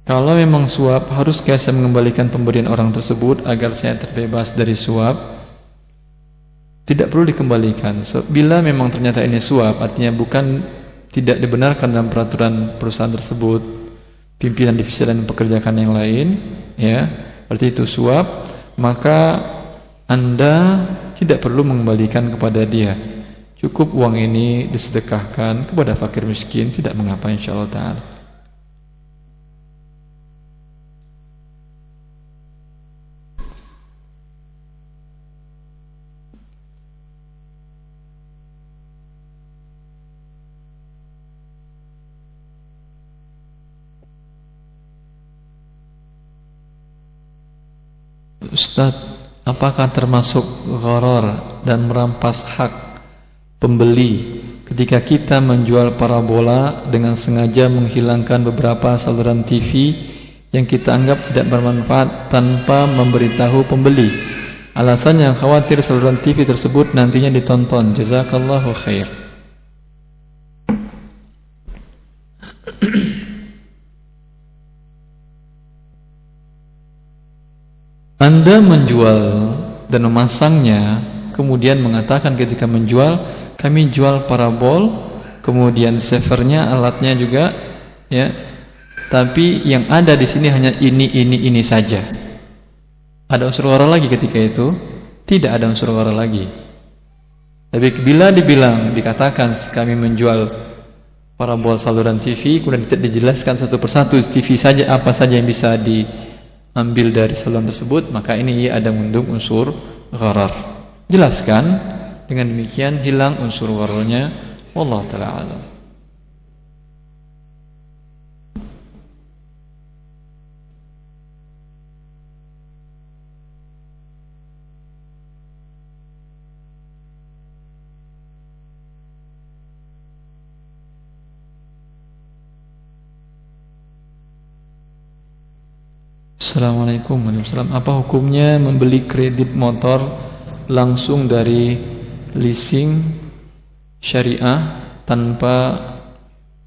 Kalau memang suap, haruskah saya mengembalikan pemberian orang tersebut agar saya terbebas dari suap? Tidak perlu dikembalikan. Bila memang ternyata ini suap, artinya bukan tidak dibenarkan dalam peraturan perusahaan tersebut, pimpinan divisi dan pekerjaan yang lain, ya, berarti itu suap, maka Anda tidak perlu mengembalikan kepada dia. Cukup uang ini disedekahkan kepada fakir miskin, tidak mengapa insyaallah ta'ala. Ustaz, apakah termasuk gharar dan merampas hak pembeli ketika kita menjual parabola dengan sengaja menghilangkan beberapa saluran TV yang kita anggap tidak bermanfaat tanpa memberitahu pembeli? Alasannya khawatir saluran TV tersebut nantinya ditonton. Jazakallahu khair. Anda menjual dan memasangnya, kemudian mengatakan ketika menjual, kami jual parabol, kemudian savernya, alatnya juga, ya. Tapi yang ada di sini hanya ini saja. Ada unsur gharar lagi ketika itu? Tidak ada unsur gharar lagi. Tapi bila dikatakan kami menjual parabol saluran TV, kemudian tidak dijelaskan satu persatu TV saja apa saja yang bisa diambil dari saluran tersebut, maka ini ada mengandung unsur gharar. Jelaskan, dengan demikian hilang unsur ghararnya. Wallahu ta'ala a'lam. Assalamualaikum warahmatullahi wabarakatuh. Apa hukumnya membeli kredit motor langsung dari leasing syariah tanpa,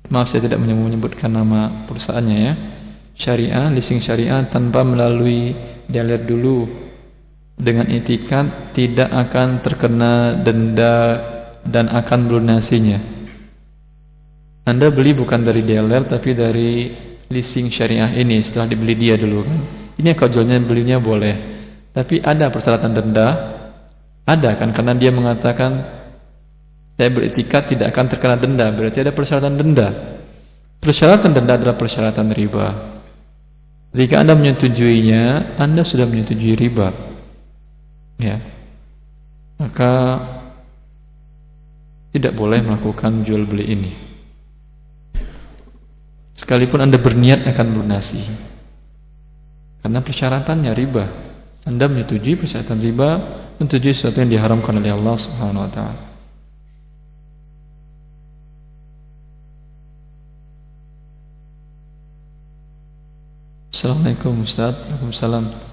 maaf saya tidak menyebutkan nama perusahaannya ya, syariah, leasing syariah tanpa melalui dealer dulu dengan etikat tidak akan terkena denda dan akan melunasinya? Anda beli bukan dari dealer tapi dari leasing syariah ini, setelah dibeli dia dulu kan. Ini kalau jualnya belinya boleh, tapi ada persyaratan denda, ada kan, karena dia mengatakan saya beretikat tidak akan terkena denda, berarti ada persyaratan denda. Persyaratan denda adalah persyaratan riba. Jika Anda menyetujuinya, Anda sudah menyetujui riba, ya, maka tidak boleh melakukan jual beli ini. Sekalipun Anda berniat akan melunasi, karena persyaratannya riba. Anda menyetujui persyaratan riba, menyetujui sesuatu yang diharamkan oleh Allah Subhanahu wa taala. Assalamualaikum Ustaz. Waalaikumsalam.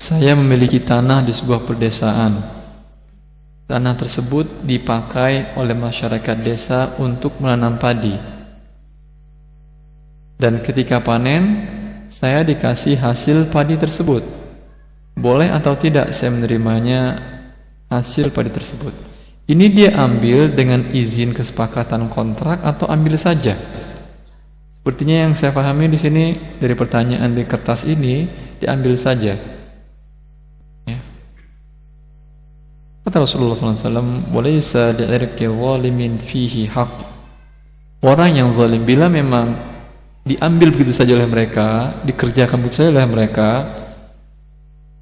Saya memiliki tanah di sebuah pedesaan. Tanah tersebut dipakai oleh masyarakat desa untuk menanam padi. Dan ketika panen, saya dikasih hasil padi tersebut. Boleh atau tidak saya menerimanya hasil padi tersebut? Ini dia ambil dengan izin kesepakatan kontrak atau ambil saja? Sepertinya yang saya pahami di sini dari pertanyaan di kertas ini, diambil saja. Kata Rasulullah SAW, "Walaysa li'irqi zalimin fihi haqq." Orang yang zalim, bila memang diambil begitu saja oleh mereka, dikerjakan begitu saja oleh mereka,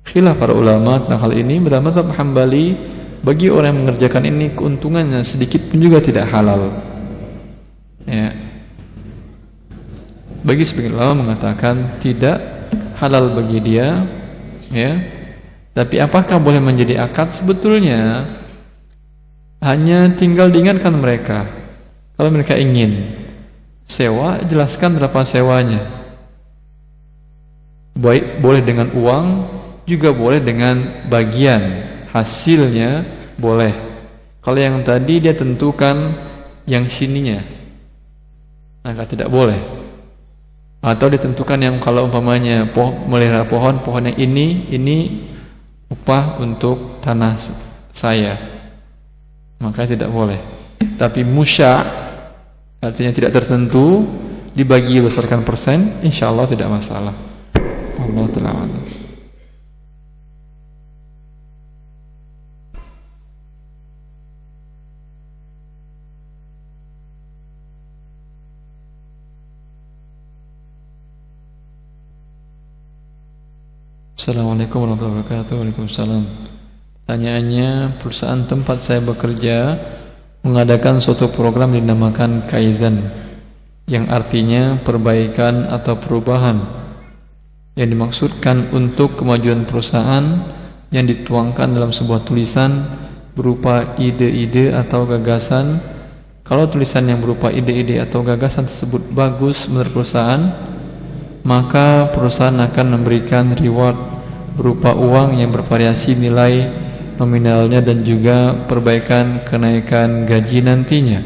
khilaf para ulama tentang hal ini. Dalam mazhab Hambali, bagi orang yang mengerjakan ini keuntungannya sedikit pun juga tidak halal. Ya. Bagi sebagian ulama mengatakan tidak halal bagi dia, ya. Tapi apakah boleh menjadi akad? Sebetulnya hanya tinggal diingatkan mereka. Kalau mereka ingin sewa, jelaskan berapa sewanya. Baik, boleh dengan uang, juga boleh dengan bagian hasilnya, boleh. Kalau yang tadi dia tentukan yang sininya, maka tidak boleh. Atau ditentukan yang kalau umpamanya melihara pohon yang ini upah untuk tanah saya, maka tidak boleh. Tapi musya' artinya tidak tertentu, dibagi berdasarkan persen, insya Allah tidak masalah. Allah ta'ala. Assalamualaikum warahmatullahi wabarakatuh. Waalaikumsalam. Pertanyaannya, perusahaan tempat saya bekerja mengadakan suatu program dinamakan Kaizen, yang artinya perbaikan atau perubahan, yang dimaksudkan untuk kemajuan perusahaan yang dituangkan dalam sebuah tulisan berupa ide-ide atau gagasan. Kalau tulisan yang berupa ide-ide atau gagasan tersebut bagus menurut perusahaan, maka perusahaan akan memberikan reward berupa uang yang bervariasi nilai nominalnya dan juga perbaikan kenaikan gaji nantinya.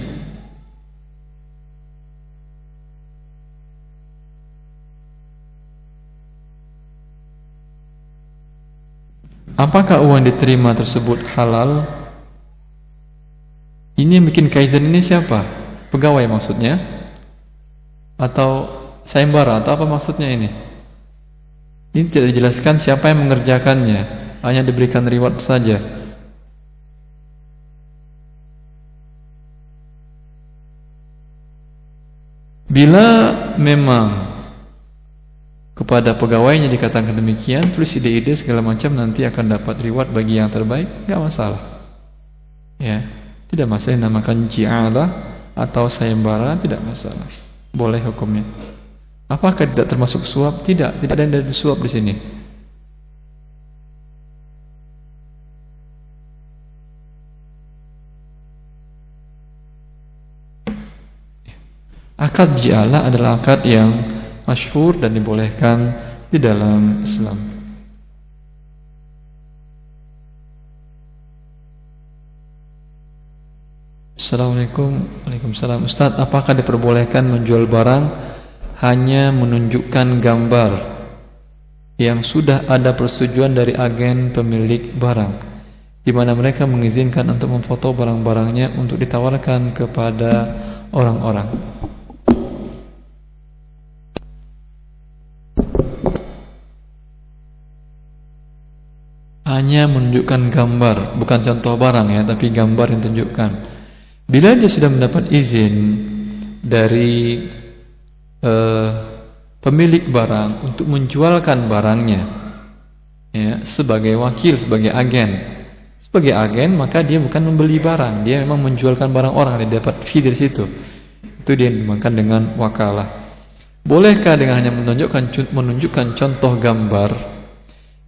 Apakah uang diterima tersebut halal? Ini yang bikin Kaizen ini siapa? Pegawai maksudnya? Atau sayembara? Atau apa maksudnya ini? Ini tidak dijelaskan siapa yang mengerjakannya, hanya diberikan reward saja. Bila memang kepada pegawainya dikatakan demikian, tulis ide-ide segala macam, nanti akan dapat reward bagi yang terbaik, enggak masalah. Ya, tidak masalah, dinamakan ji'alah atau sayembara, tidak masalah. Boleh hukumnya. Apakah tidak termasuk suap? Tidak ada yang dari suap di sini. akad ji'alah adalah akad yang masyhur dan dibolehkan di dalam Islam. Assalamualaikum. Waalaikumsalam. Ustaz, apakah diperbolehkan menjual barang hanya menunjukkan gambar yang sudah ada persetujuan dari agen pemilik barang, di mana mereka mengizinkan untuk memfoto barang-barangnya untuk ditawarkan kepada orang-orang? Hanya menunjukkan gambar, bukan contoh barang ya, tapi gambar yang tunjukkan. Bila dia sudah mendapat izin dari pemilik barang untuk menjualkan barangnya, ya, sebagai wakil, sebagai agen, maka dia bukan membeli barang, dia memang menjualkan barang orang, dia dapat fee dari situ. Itu dia dinamakan dengan wakalah. Bolehkah dengan hanya menunjukkan contoh gambar?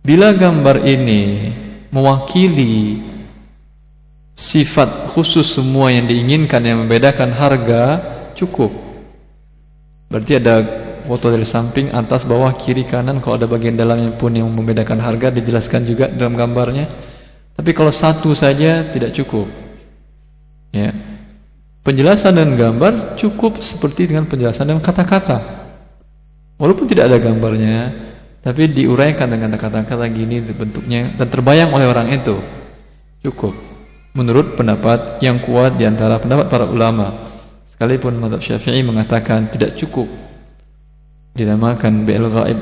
Bila gambar ini mewakili sifat khusus semua yang diinginkan yang membedakan harga, cukup. Berarti ada foto dari samping, atas, bawah, kiri, kanan. Kalau ada bagian dalamnya pun yang membedakan harga dijelaskan juga dalam gambarnya. Tapi kalau satu saja tidak cukup. Ya. Penjelasan dengan gambar cukup seperti dengan penjelasan dengan kata-kata. Walaupun tidak ada gambarnya, tapi diuraikan dengan kata-kata gini bentuknya dan terbayang oleh orang itu, cukup. Menurut pendapat yang kuat di antara pendapat para ulama, sekalipun mazhab Syafi'i mengatakan tidak cukup, dinamakan bi'il ghaib,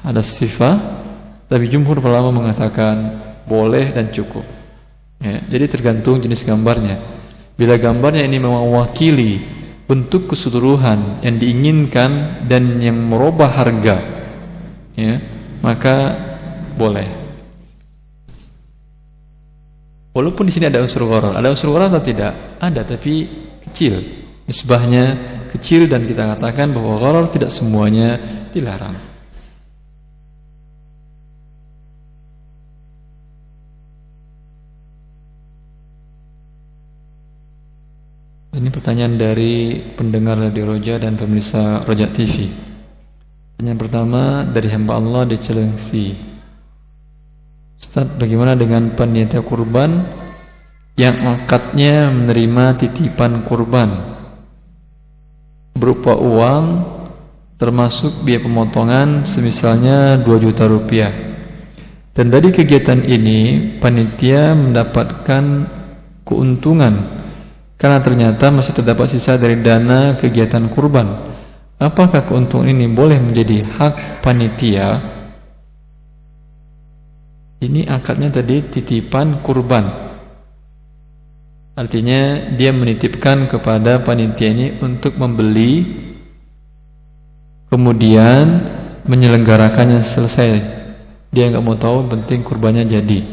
ada sifat, tapi jumhur ulama mengatakan boleh dan cukup. Ya, jadi tergantung jenis gambarnya. Bila gambarnya ini mewakili bentuk keseluruhan yang diinginkan dan yang merubah harga, ya, maka boleh. Walaupun di sini ada unsur gharar. Ada unsur gharar atau tidak? Ada, tapi kecil. Nisbahnya kecil dan kita katakan bahwa gharar tidak semuanya dilarang. Ini pertanyaan dari pendengar Radio Roja dan pemirsa Roja TV. Pertanyaan pertama dari hamba Allah di Cilengsi. Ustaz, bagaimana dengan panitia kurban yang akadnya menerima titipan kurban berupa uang termasuk biaya pemotongan semisalnya 2 juta rupiah, dan dari kegiatan ini panitia mendapatkan keuntungan karena ternyata masih terdapat sisa dari dana kegiatan kurban? Apakah keuntungan ini boleh menjadi hak panitia? Ini akadnya tadi titipan kurban, artinya dia menitipkan kepada panitia ini untuk membeli, kemudian menyelenggarakannya selesai. Dia nggak mau tahu, penting kurbannya jadi.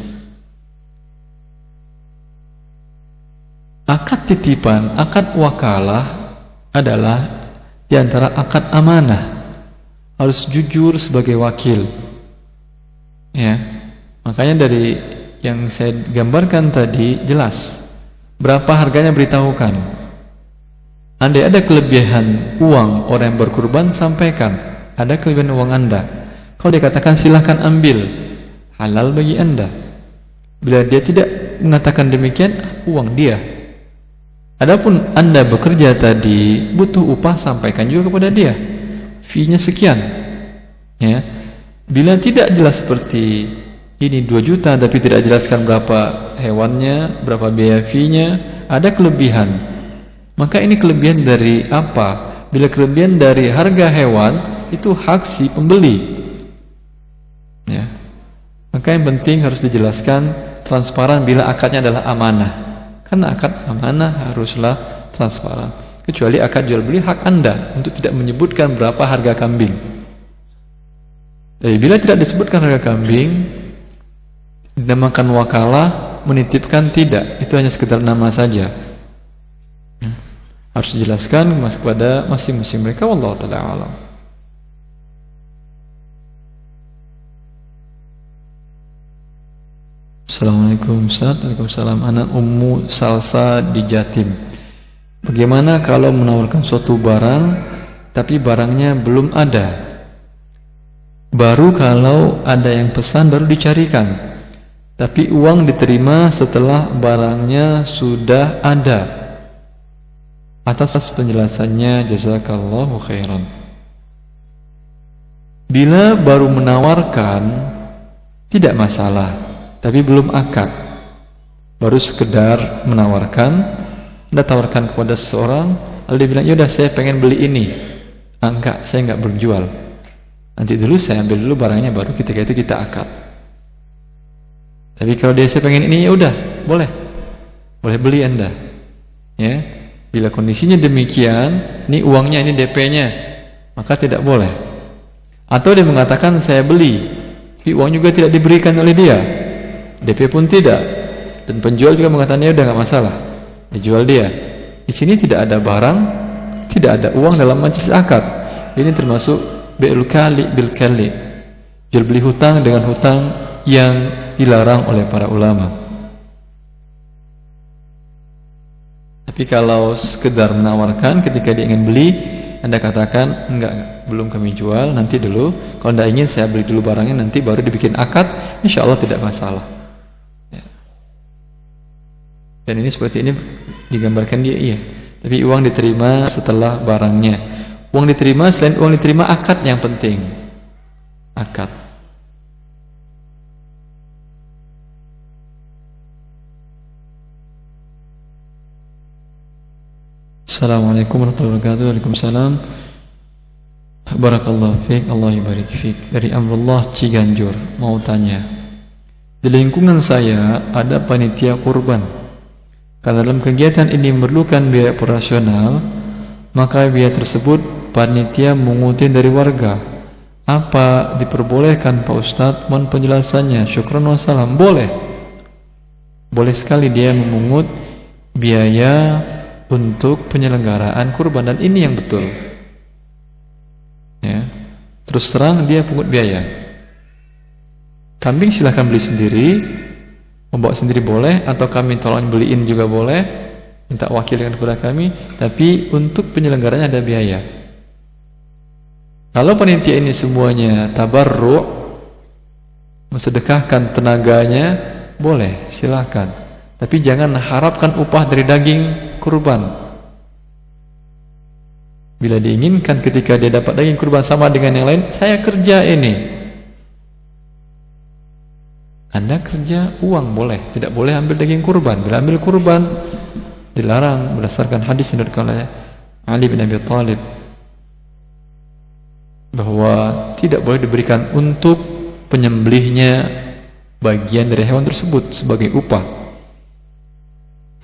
Akad titipan, akad wakalah adalah di antara akad amanah. Harus jujur sebagai wakil. Ya. Makanya dari yang saya gambarkan tadi jelas berapa harganya, beritahukan. Andai ada kelebihan uang orang yang berkurban, sampaikan ada kelebihan uang Anda. Kalau dikatakan silahkan ambil, halal bagi Anda. Bila dia tidak mengatakan demikian, uang dia. Adapun Anda bekerja tadi butuh upah, sampaikan juga kepada dia, fee-nya sekian. Ya. Bila tidak jelas seperti ini 2 juta tapi tidak jelaskan berapa hewannya, berapa biaya fee-nya, ada kelebihan. Maka ini kelebihan dari apa? Bila kelebihan dari harga hewan, itu hak si pembeli. Ya. Maka yang penting harus dijelaskan transparan bila akadnya adalah amanah. Karena akad amanah haruslah transparan. Kecuali akad jual beli, hak Anda untuk tidak menyebutkan berapa harga kambing. Tapi bila tidak disebutkan harga kambing, dinamakan wakalah, menitipkan, tidak. Itu hanya sekedar nama saja. Harus dijelaskan kepada masing-masing mereka. Wallahu ta'ala alam. Assalamualaikum Ustaz. Waalaikumsalam. Anak Ummu Salsa di Jatim. Bagaimana kalau menawarkan suatu barang tapi barangnya belum ada? Baru kalau ada yang pesan baru dicarikan, tapi uang diterima setelah barangnya sudah ada. Atas penjelasannya jazakallahu khairan. Bila baru menawarkan tidak masalah, tapi belum akad, baru sekedar menawarkan, Anda tawarkan kepada seseorang, lalu dia bilang, yaudah saya pengen beli ini. Enggak, saya enggak berjual. Nanti dulu saya ambil dulu barangnya, baru ketika itu kita akad. Tapi kalau dia saya pengen ini, ya udah, boleh beli Anda. Ya, bila kondisinya demikian, ini uangnya, ini DP-nya, maka tidak boleh. Atau dia mengatakan saya beli, tapi uang juga tidak diberikan oleh dia, DP pun tidak, dan penjual juga mengatakan ya udah nggak masalah, dijual dia. Di sini tidak ada barang, tidak ada uang dalam majelis akad. Ini termasuk bi'ul kali bil kali, jual beli hutang dengan hutang yang dilarang oleh para ulama. Tapi kalau sekedar menawarkan ketika dia ingin beli, Anda katakan enggak, belum kami jual, nanti dulu. Kalau Anda ingin saya beli dulu barangnya, nanti baru dibikin akad, insya Allah tidak masalah. Ya. Dan ini seperti ini digambarkan dia, iya. Tapi uang diterima setelah barangnya. Uang diterima, selain uang diterima, akad yang penting. Akad. Assalamualaikum warahmatullahi wabarakatuh. Waalaikumsalam. Barakallahu fiik, Allah yubarik fiik. Dari Amrullah Ciganjur mau tanya. Di lingkungan saya ada panitia kurban. Karena dalam kegiatan ini memerlukan biaya operasional, maka biaya tersebut panitia mengutin dari warga. Apa diperbolehkan Pak Ustadz? Mohon penjelasannya. Syukran wassalam. Boleh. Boleh sekali dia memungut biaya untuk penyelenggaraan kurban, dan ini yang betul. Ya. Terus terang dia pungut biaya. Kambing silahkan beli sendiri, membawa sendiri boleh, atau kami tolong beliin juga boleh, minta wakil kepada kami, tapi untuk penyelenggaranya ada biaya. Kalau panitia ini semuanya tabarru', mensedekahkan tenaganya, boleh, silahkan. Tapi jangan harapkan upah dari daging kurban. Bila diinginkan ketika dia dapat daging kurban sama dengan yang lain, saya kerja ini. Anda kerja uang boleh, tidak boleh ambil daging kurban. Bila ambil kurban dilarang berdasarkan hadis yang diriwayatkan oleh Ali bin Abi Thalib, bahwa tidak boleh diberikan untuk penyembelihnya bagian dari hewan tersebut sebagai upah.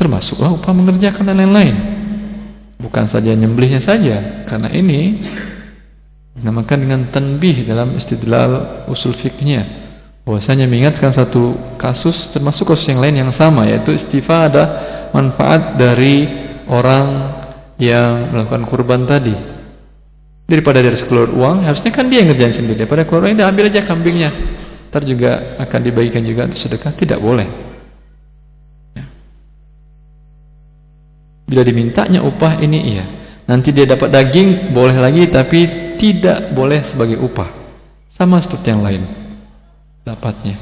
Termasuklah upah mengerjakan dan lain-lain. Bukan saja nyembelihnya saja, karena ini dinamakan dengan tanbih dalam istidlal usul fikihnya, bahwasanya mengingatkan satu kasus termasuk kasus yang lain yang sama, yaitu istifadah, manfaat dari orang yang melakukan kurban tadi. Daripada dari keluar uang, harusnya kan dia yang ngerjain sendiri. Daripada keluar uang, dia ambil aja kambingnya, ntar juga akan dibagikan juga untuk sedekah. Tidak boleh. Bila dimintanya upah ini iya. Nanti dia dapat daging boleh lagi, tapi tidak boleh sebagai upah. Sama seperti yang lain dapatnya.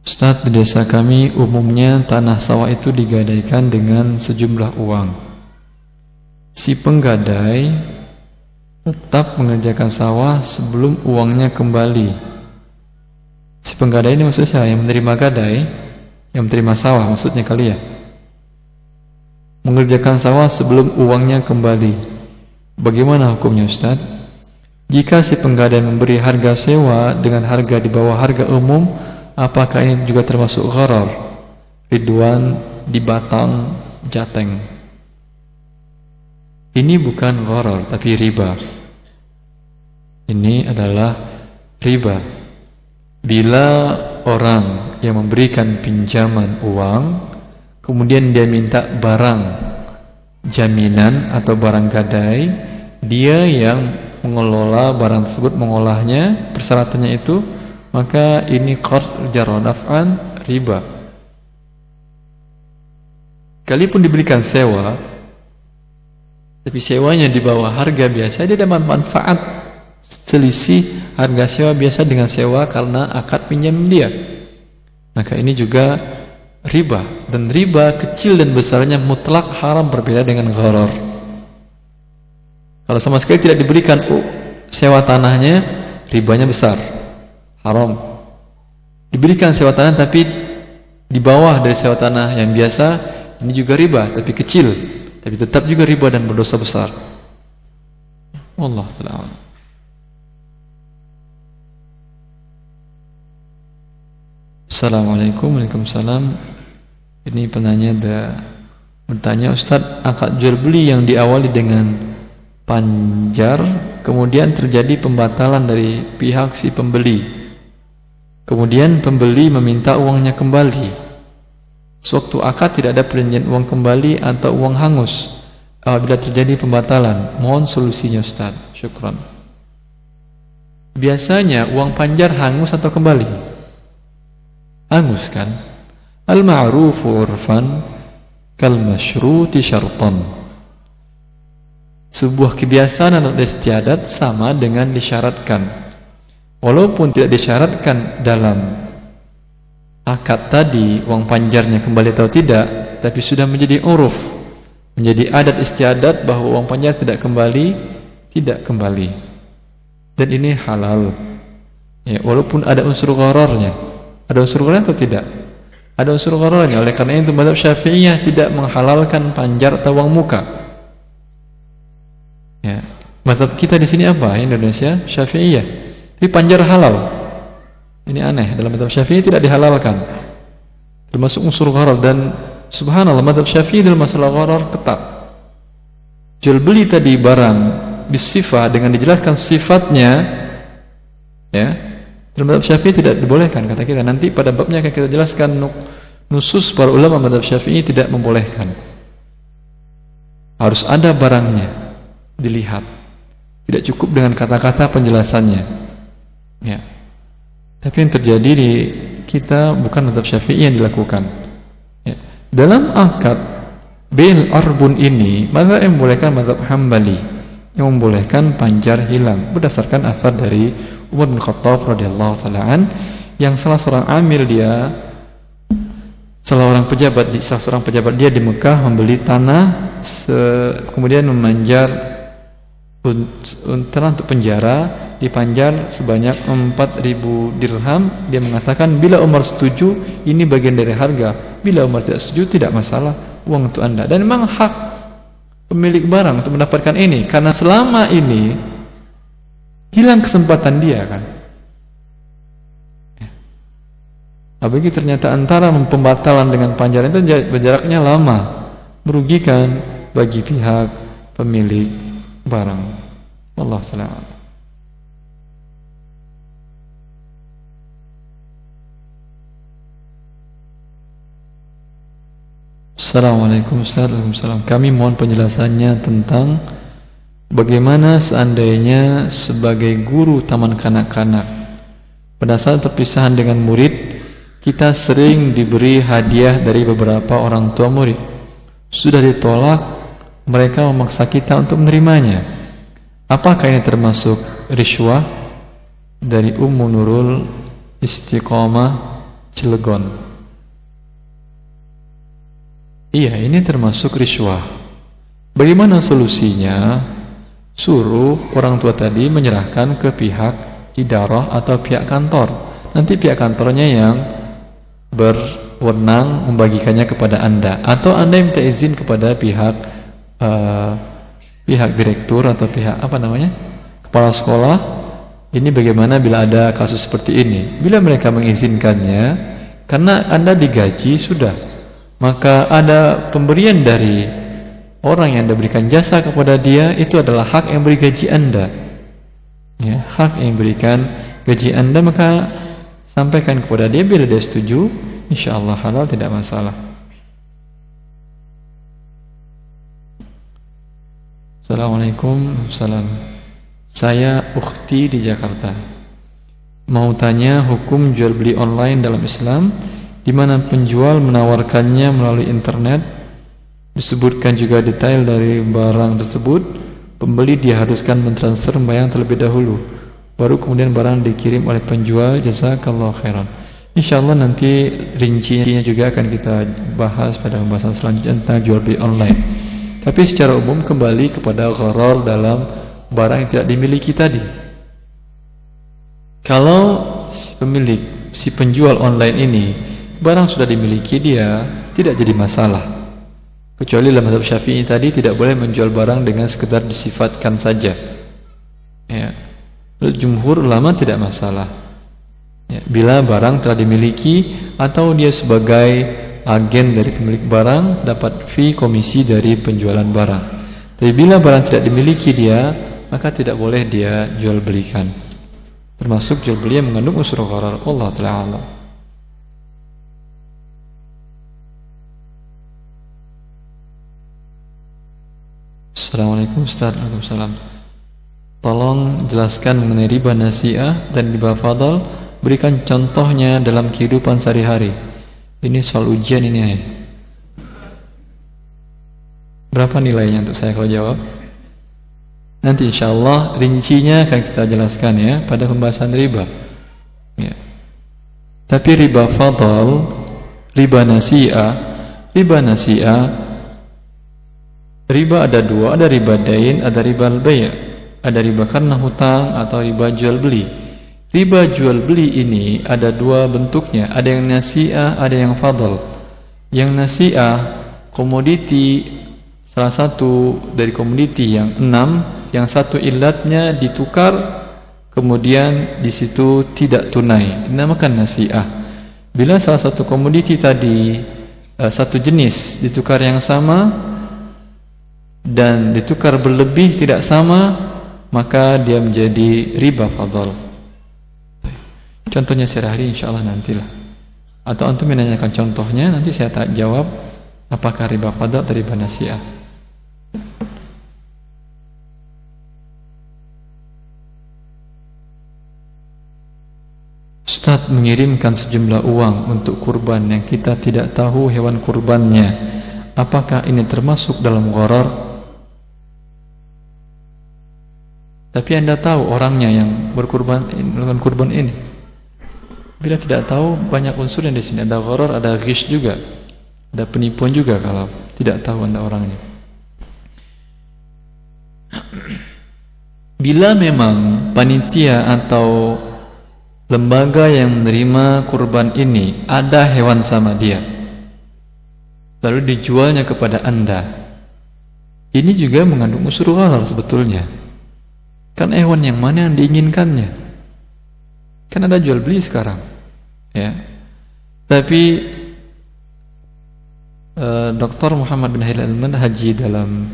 Ustadz, di desa kami umumnya tanah sawah itu digadaikan dengan sejumlah uang. Si penggadai tetap mengerjakan sawah sebelum uangnya kembali. Si penggadai ini maksudnya siapa? Yang menerima gadai, yang menerima sawah maksudnya kali ya. Mengerjakan sawah sebelum uangnya kembali. Bagaimana hukumnya Ustaz? Jika si penggadai memberi harga sewa dengan harga di bawah harga umum, apakah ini juga termasuk gharar? Ridwan di Batang, Jateng. Ini bukan gharar tapi riba. Ini adalah riba. Bila orang yang memberikan pinjaman uang kemudian dia minta barang jaminan atau barang gadai, dia yang mengelola barang tersebut, mengolahnya, persyaratannya itu, maka ini qard jar naf'an riba. Kalaupun diberikan sewa, tapi sewanya di bawah harga biasa, dia ada manfaat selisih harga sewa biasa dengan sewa karena akad pinjam dia. Maka ini juga riba, dan riba kecil dan besarnya mutlak haram, berbeda dengan gharar. Kalau sama sekali tidak diberikan sewa tanahnya, ribanya besar, haram. Diberikan sewa tanah tapi di bawah dari sewa tanah yang biasa, ini juga riba, tapi kecil, tapi tetap juga riba dan berdosa besar. Wallahu ta'ala. Assalamualaikum. Waalaikumsalam. Ini penanya bertanya, Ustadz, akad jual beli yang diawali dengan panjar, kemudian terjadi pembatalan dari pihak si pembeli, kemudian pembeli meminta uangnya kembali. Sewaktu akad tidak ada perjanjian uang kembali atau uang hangus. Apabila terjadi pembatalan, mohon solusinya Ustaz. Syukran. Biasanya uang panjar hangus atau kembali? Hangus kan? Al-ma'rufu urfan kal masyruti syartan. Sebuah kebiasaan atau istiadat sama dengan disyaratkan. Walaupun tidak disyaratkan dalam akad tadi uang panjarnya kembali atau tidak, tapi sudah menjadi uruf, menjadi adat istiadat bahwa uang panjar tidak kembali, tidak kembali. Dan ini halal. Ya, walaupun ada unsur ghararnya. Ada unsur ghararnya atau tidak? Ada unsur ghararnya. Oleh karena itu mazhab Syafi'iyah tidak menghalalkan panjar atau uang muka. Ya, mazhab kita di sini apa? Indonesia Syafi'iyah. Tapi panjar halal. Ini aneh, dalam mazhab Syafi'i tidak dihalalkan. Termasuk unsur gharar, dan subhanallah mazhab Syafi'i dalam masalah gharar ketat. Jual beli tadi barang bisifah dengan dijelaskan sifatnya, ya. Dalam mazhab Syafi'i tidak dibolehkan, kata kita. Nanti pada babnya akan kita jelaskan nusus para ulama mazhab Syafi'i tidak membolehkan. Harus ada barangnya dilihat, tidak cukup dengan kata-kata penjelasannya, ya. Tapi yang terjadi di kita bukan mazhab Syafi'i yang dilakukan, ya. Dalam akad bil arbun ini, mazhab yang membolehkan mazhab Hambali, yang membolehkan panjar hilang berdasarkan asar dari Umar bin Khattab radhiyallahu taala an, yang salah seorang amil dia, salah seorang pejabat dia di Mekah membeli tanah, kemudian memanjar untuk penjara, dipanjar sebanyak 4.000 dirham. Dia mengatakan bila Umar setuju ini bagian dari harga, bila Umar tidak setuju tidak masalah, uang untuk anda. Dan memang hak pemilik barang untuk mendapatkan ini, karena selama ini hilang kesempatan dia kan. Apalagi ternyata antara pembatalan dengan panjaran itu jaraknya lama, merugikan bagi pihak pemilik barang. Wallahu a'lam. Assalamualaikum warahmatullahi. Kami mohon penjelasannya tentang bagaimana seandainya sebagai guru taman kanak-kanak, pada saat perpisahan dengan murid, kita sering diberi hadiah dari beberapa orang tua murid. Sudah ditolak, mereka memaksa kita untuk menerimanya. Apakah ini termasuk riswah? Dari Ummu Nurul Istiqomah Cilegon. Iya, ini termasuk riswah. Bagaimana solusinya? Suruh orang tua tadi menyerahkan ke pihak idarah atau pihak kantor. Nanti pihak kantornya yang berwenang membagikannya kepada anda, atau anda minta izin kepada pihak direktur atau pihak kepala sekolah. Ini bagaimana bila ada kasus seperti ini? Bila mereka mengizinkannya, karena anda digaji sudah, maka ada pemberian dari orang yang anda berikan jasa kepada dia, itu adalah hak yang beri gaji anda, ya, hak yang berikan gaji anda, maka sampaikan kepada dia. Bila dia setuju, insyaallah halal, tidak masalah. Assalamualaikum. Saya ukhti di Jakarta. Mau tanya hukum jual beli online dalam Islam, di mana penjual menawarkannya melalui internet. Disebutkan juga detail dari barang tersebut. Pembeli diharuskan mentransfer barang terlebih dahulu, baru kemudian barang dikirim oleh penjual. Jazakallahu khairan. Insyaallah nanti rincinya juga akan kita bahas pada pembahasan selanjutnya tentang jual beli online. Tapi secara umum kembali kepada gharar dalam barang yang tidak dimiliki tadi. Kalau si penjual online ini barang sudah dimiliki dia, tidak jadi masalah. Kecuali dalam mazhab Syafi'i tadi tidak boleh menjual barang dengan sekedar disifatkan saja. Ya. Jumhur ulama tidak masalah. Ya, bila barang telah dimiliki atau dia sebagai agen dari pemilik barang dapat fee komisi dari penjualan barang. Tapi bila barang tidak dimiliki dia, maka tidak boleh dia jual belikan. Termasuk jual beli yang mengandung unsur gharar. Allah Ta'ala. Assalamualaikum Ustaz. Waalaikumsalam. Tolong jelaskan mengenai riba nasi'ah dan riba fadl. Berikan contohnya dalam kehidupan sehari-hari. Ini soal ujian ini ya. Berapa nilainya untuk saya kalau jawab? Nanti insyaallah rincinya akan kita jelaskan ya pada pembahasan riba. Ya. Tapi riba fadl, riba nasi'ah, riba ada dua, ada riba dain, ada riba al-bay'. Ada riba karena hutang atau riba jual beli. Riba jual beli ini ada dua bentuknya, ada yang nasi'ah, ada yang fadl. Yang nasi'ah komoditi, salah satu dari komoditi yang 6, yang satu ilatnya ditukar, kemudian di situ tidak tunai, dinamakan nasi'ah. Bila salah satu komoditi tadi satu jenis ditukar yang sama dan ditukar berlebih tidak sama, maka dia menjadi riba fadl. Contohnya sehari-hari insyaallah nantilah. Atau antum menanyakan contohnya, nanti saya tak jawab apakah riba fadl atau riba nasi'ah. Ustaz mengirimkan sejumlah uang untuk kurban yang kita tidak tahu hewan kurbannya. Apakah ini termasuk dalam gharar? Tapi Anda tahu orangnya yang melakukan kurban ini. Bila tidak tahu, banyak unsur yang di sini. Ada gharar, ada ghish juga, ada penipuan juga kalau tidak tahu Anda orangnya. Bila memang panitia atau lembaga yang menerima kurban ini ada hewan sama dia, lalu dijualnya kepada Anda, ini juga mengandung unsur gharar sebetulnya. Kan hewan yang mana yang diinginkannya? Kan ada jual beli sekarang, ya. Tapi Dr. Muhammad bin Hilal al-Manhaji dalam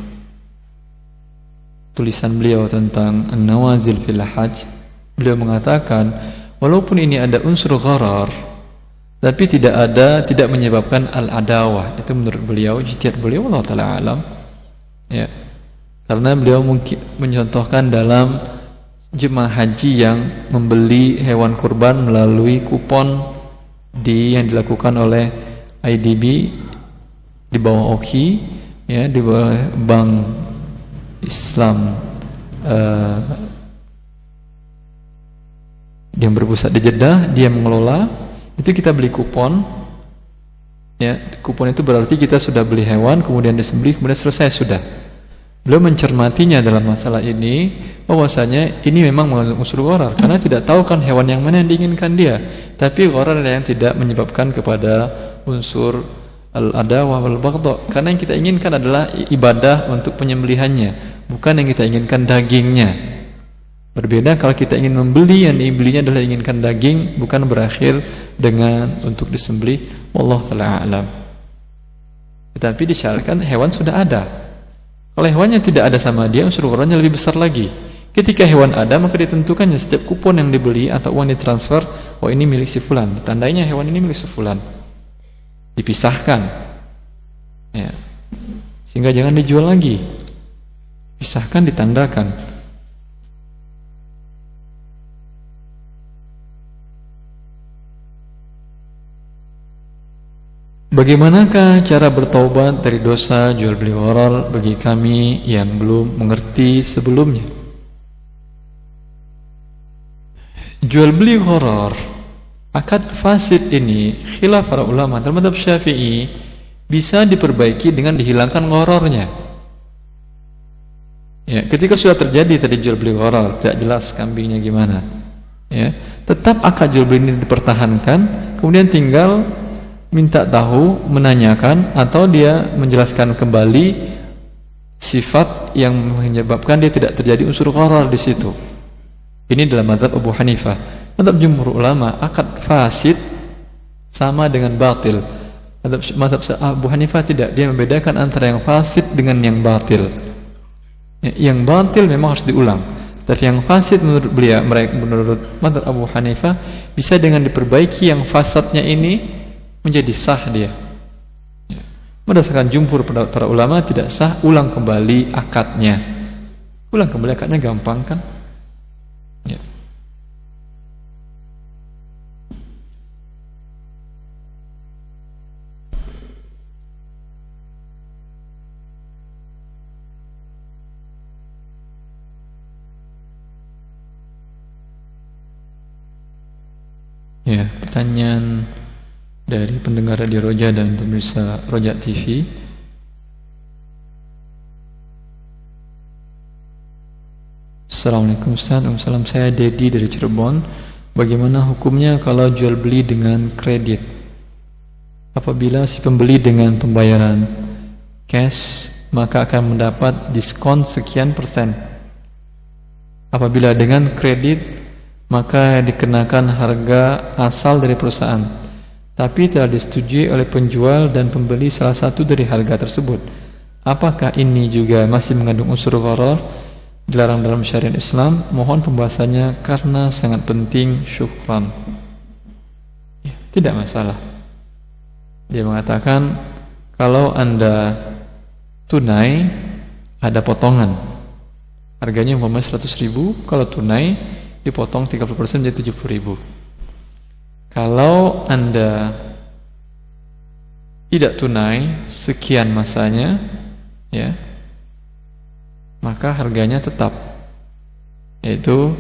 tulisan beliau tentang An-Nawazil fil Hajj, beliau mengatakan walaupun ini ada unsur gharar, tapi tidak menyebabkan al-adawah. Itu menurut beliau, ijtihad beliau, Allah Ta'ala alam. Ya. Karena beliau mungkin mencontohkan dalam jemaah haji yang membeli hewan kurban melalui kupon yang dilakukan oleh IDB di bawah OKI, ya, di bawah Bank Islam yang berpusat di Jeddah, dia mengelola. Itu kita beli kupon, ya, kupon itu berarti kita sudah beli hewan, kemudian disembelih, kemudian selesai sudah. Beliau mencermatinya dalam masalah ini, bahwasanya ini memang mengandung unsur gharar, karena tidak tahu kan hewan yang mana yang diinginkan dia. Tapi gharar yang tidak menyebabkan kepada unsur al-adawah wal baghdha, karena yang kita inginkan adalah ibadah untuk penyembelihannya, bukan yang kita inginkan dagingnya. Berbeda kalau kita ingin membeli, yang dibelinya adalah inginkan daging, bukan berakhir dengan untuk disembelih. Wallahu ta'ala a'lam. Tetapi disyaratkan hewan sudah ada. Kalau hewannya tidak ada sama dia, unsur ghararnya lebih besar lagi. Ketika hewan ada, maka ditentukannya setiap kupon yang dibeli atau uang ditransfer, oh ini milik si fulan, tandainya hewan ini milik si fulan, dipisahkan, ya. Sehingga jangan dijual lagi, pisahkan, ditandakan. Bagaimanakah cara bertaubat dari dosa jual beli gharar bagi kami yang belum mengerti sebelumnya? Jual beli gharar, akad fasid ini khilaf para ulama. Dalam mazhab Syafi'i bisa diperbaiki dengan dihilangkan ghararnya. Ya, ketika sudah terjadi tadi jual beli gharar, tidak jelas kambingnya gimana. Ya, tetap akad jual beli ini dipertahankan, kemudian tinggal minta tahu, menanyakan, atau dia menjelaskan kembali sifat yang menyebabkan dia tidak terjadi unsur gharar di situ. Ini dalam mazhab Abu Hanifah. Mazhab jumhur ulama, akad fasid sama dengan batil. Mazhab Abu Hanifah tidak, dia membedakan antara yang fasid dengan yang batil. Yang batil memang harus diulang, tapi yang fasid menurut beliau, menurut mazhab Abu Hanifah, bisa dengan diperbaiki yang fasadnya ini menjadi sah dia. Berdasarkan jumhur para ulama tidak sah, ulang kembali akadnya. Ulang kembali akadnya gampang kan? Ya. Ya, pertanyaan dari pendengar Radio Roja dan pemirsa Roja TV. Assalamualaikum Ustaz. Waalaikumsalam. Saya Dedi dari Cirebon. Bagaimana hukumnya kalau jual beli dengan kredit? Apabila si pembeli dengan pembayaran cash, maka akan mendapat diskon sekian persen. Apabila dengan kredit, maka dikenakan harga asal dari perusahaan, tapi telah disetujui oleh penjual dan pembeli salah satu dari harga tersebut. Apakah ini juga masih mengandung unsur gharar? Dilarang dalam syariat Islam. Mohon pembahasannya karena sangat penting. Syukran. Ya, tidak masalah. Dia mengatakan kalau Anda tunai ada potongan. Harganya umpamanya 100.000, kalau tunai dipotong 30% menjadi 70.000. Kalau Anda tidak tunai sekian masanya, ya, maka harganya tetap, yaitu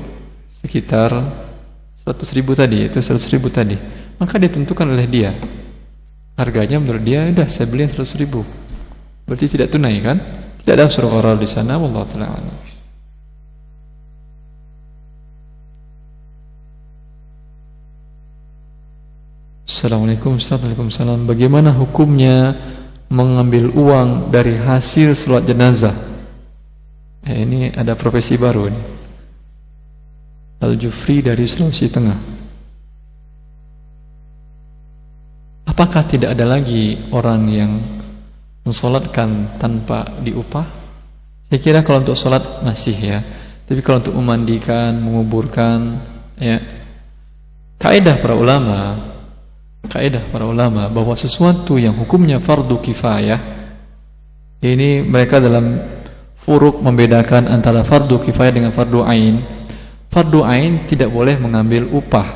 sekitar 100.000 tadi, itu 100.000 tadi. Maka ditentukan oleh dia. Harganya menurut dia, udah saya beli 100.000. Berarti tidak tunai kan? Tidak ada unsur gharar di sana. Wallahu ta'ala a'lam. Assalamualaikum Ustaz. Waalaikumsalam. Bagaimana hukumnya mengambil uang dari hasil salat jenazah? Ini ada profesi baru nih. Al-Jufri dari Sulawesi Tengah. Apakah tidak ada lagi orang yang mensolatkan tanpa diupah? Saya kira kalau untuk solat masih ya, tapi kalau untuk memandikan, menguburkan, ya, kaidah para ulama bahwa sesuatu yang hukumnya fardu kifayah, ini mereka dalam furuk membedakan antara fardu kifayah dengan fardu ain. Fardu ain tidak boleh mengambil upah,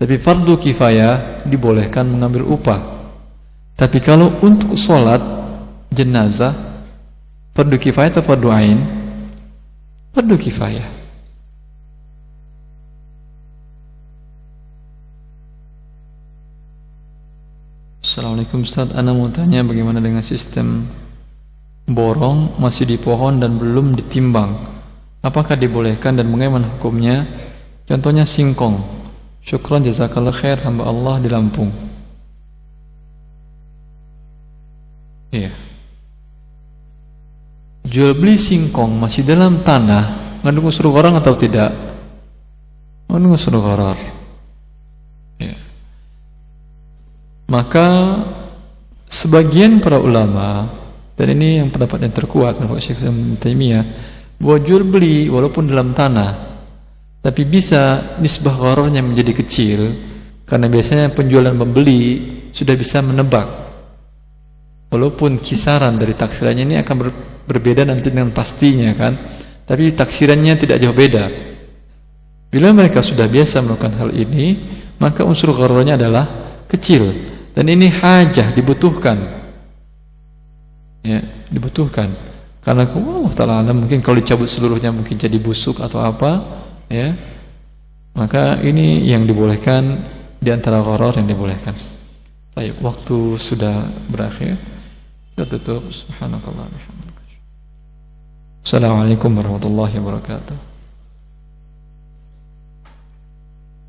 tapi fardu kifayah dibolehkan mengambil upah. Tapi kalau untuk sholat jenazah, fardu kifayah atau fardu ain? Fardu kifayah. Assalamualaikum Ustaz, ana mau tanya bagaimana dengan sistem borong masih di pohon dan belum ditimbang, apakah dibolehkan dan bagaimana hukumnya? Contohnya singkong. Syukran jazakallah khair, hamba Allah di Lampung. Iya. Jual beli singkong masih dalam tanah mengandung unsur gharar atau tidak? Mengandung unsur gharar. Maka sebagian para ulama, dan ini yang pendapat yang terkuat menurut Syekh Ibnu Taimiyah, bahwa jual beli walaupun dalam tanah, tapi bisa nisbah ghararnya menjadi kecil, karena biasanya penjual dan pembeli sudah bisa menebak. Walaupun kisaran dari taksirannya ini akan berbeda nanti dengan pastinya kan, tapi taksirannya tidak jauh beda. Bila mereka sudah biasa melakukan hal ini, maka unsur ghararnya adalah kecil. Dan ini hajah, dibutuhkan. Ya, dibutuhkan. Karena Allah Ta'ala alam, mungkin kalau dicabut seluruhnya mungkin jadi busuk atau apa, ya. Maka ini yang dibolehkan di antara gharar yang dibolehkan. Baik, waktu sudah berakhir. Kita tutup. Subhanakallah. Assalamualaikum warahmatullahi wabarakatuh.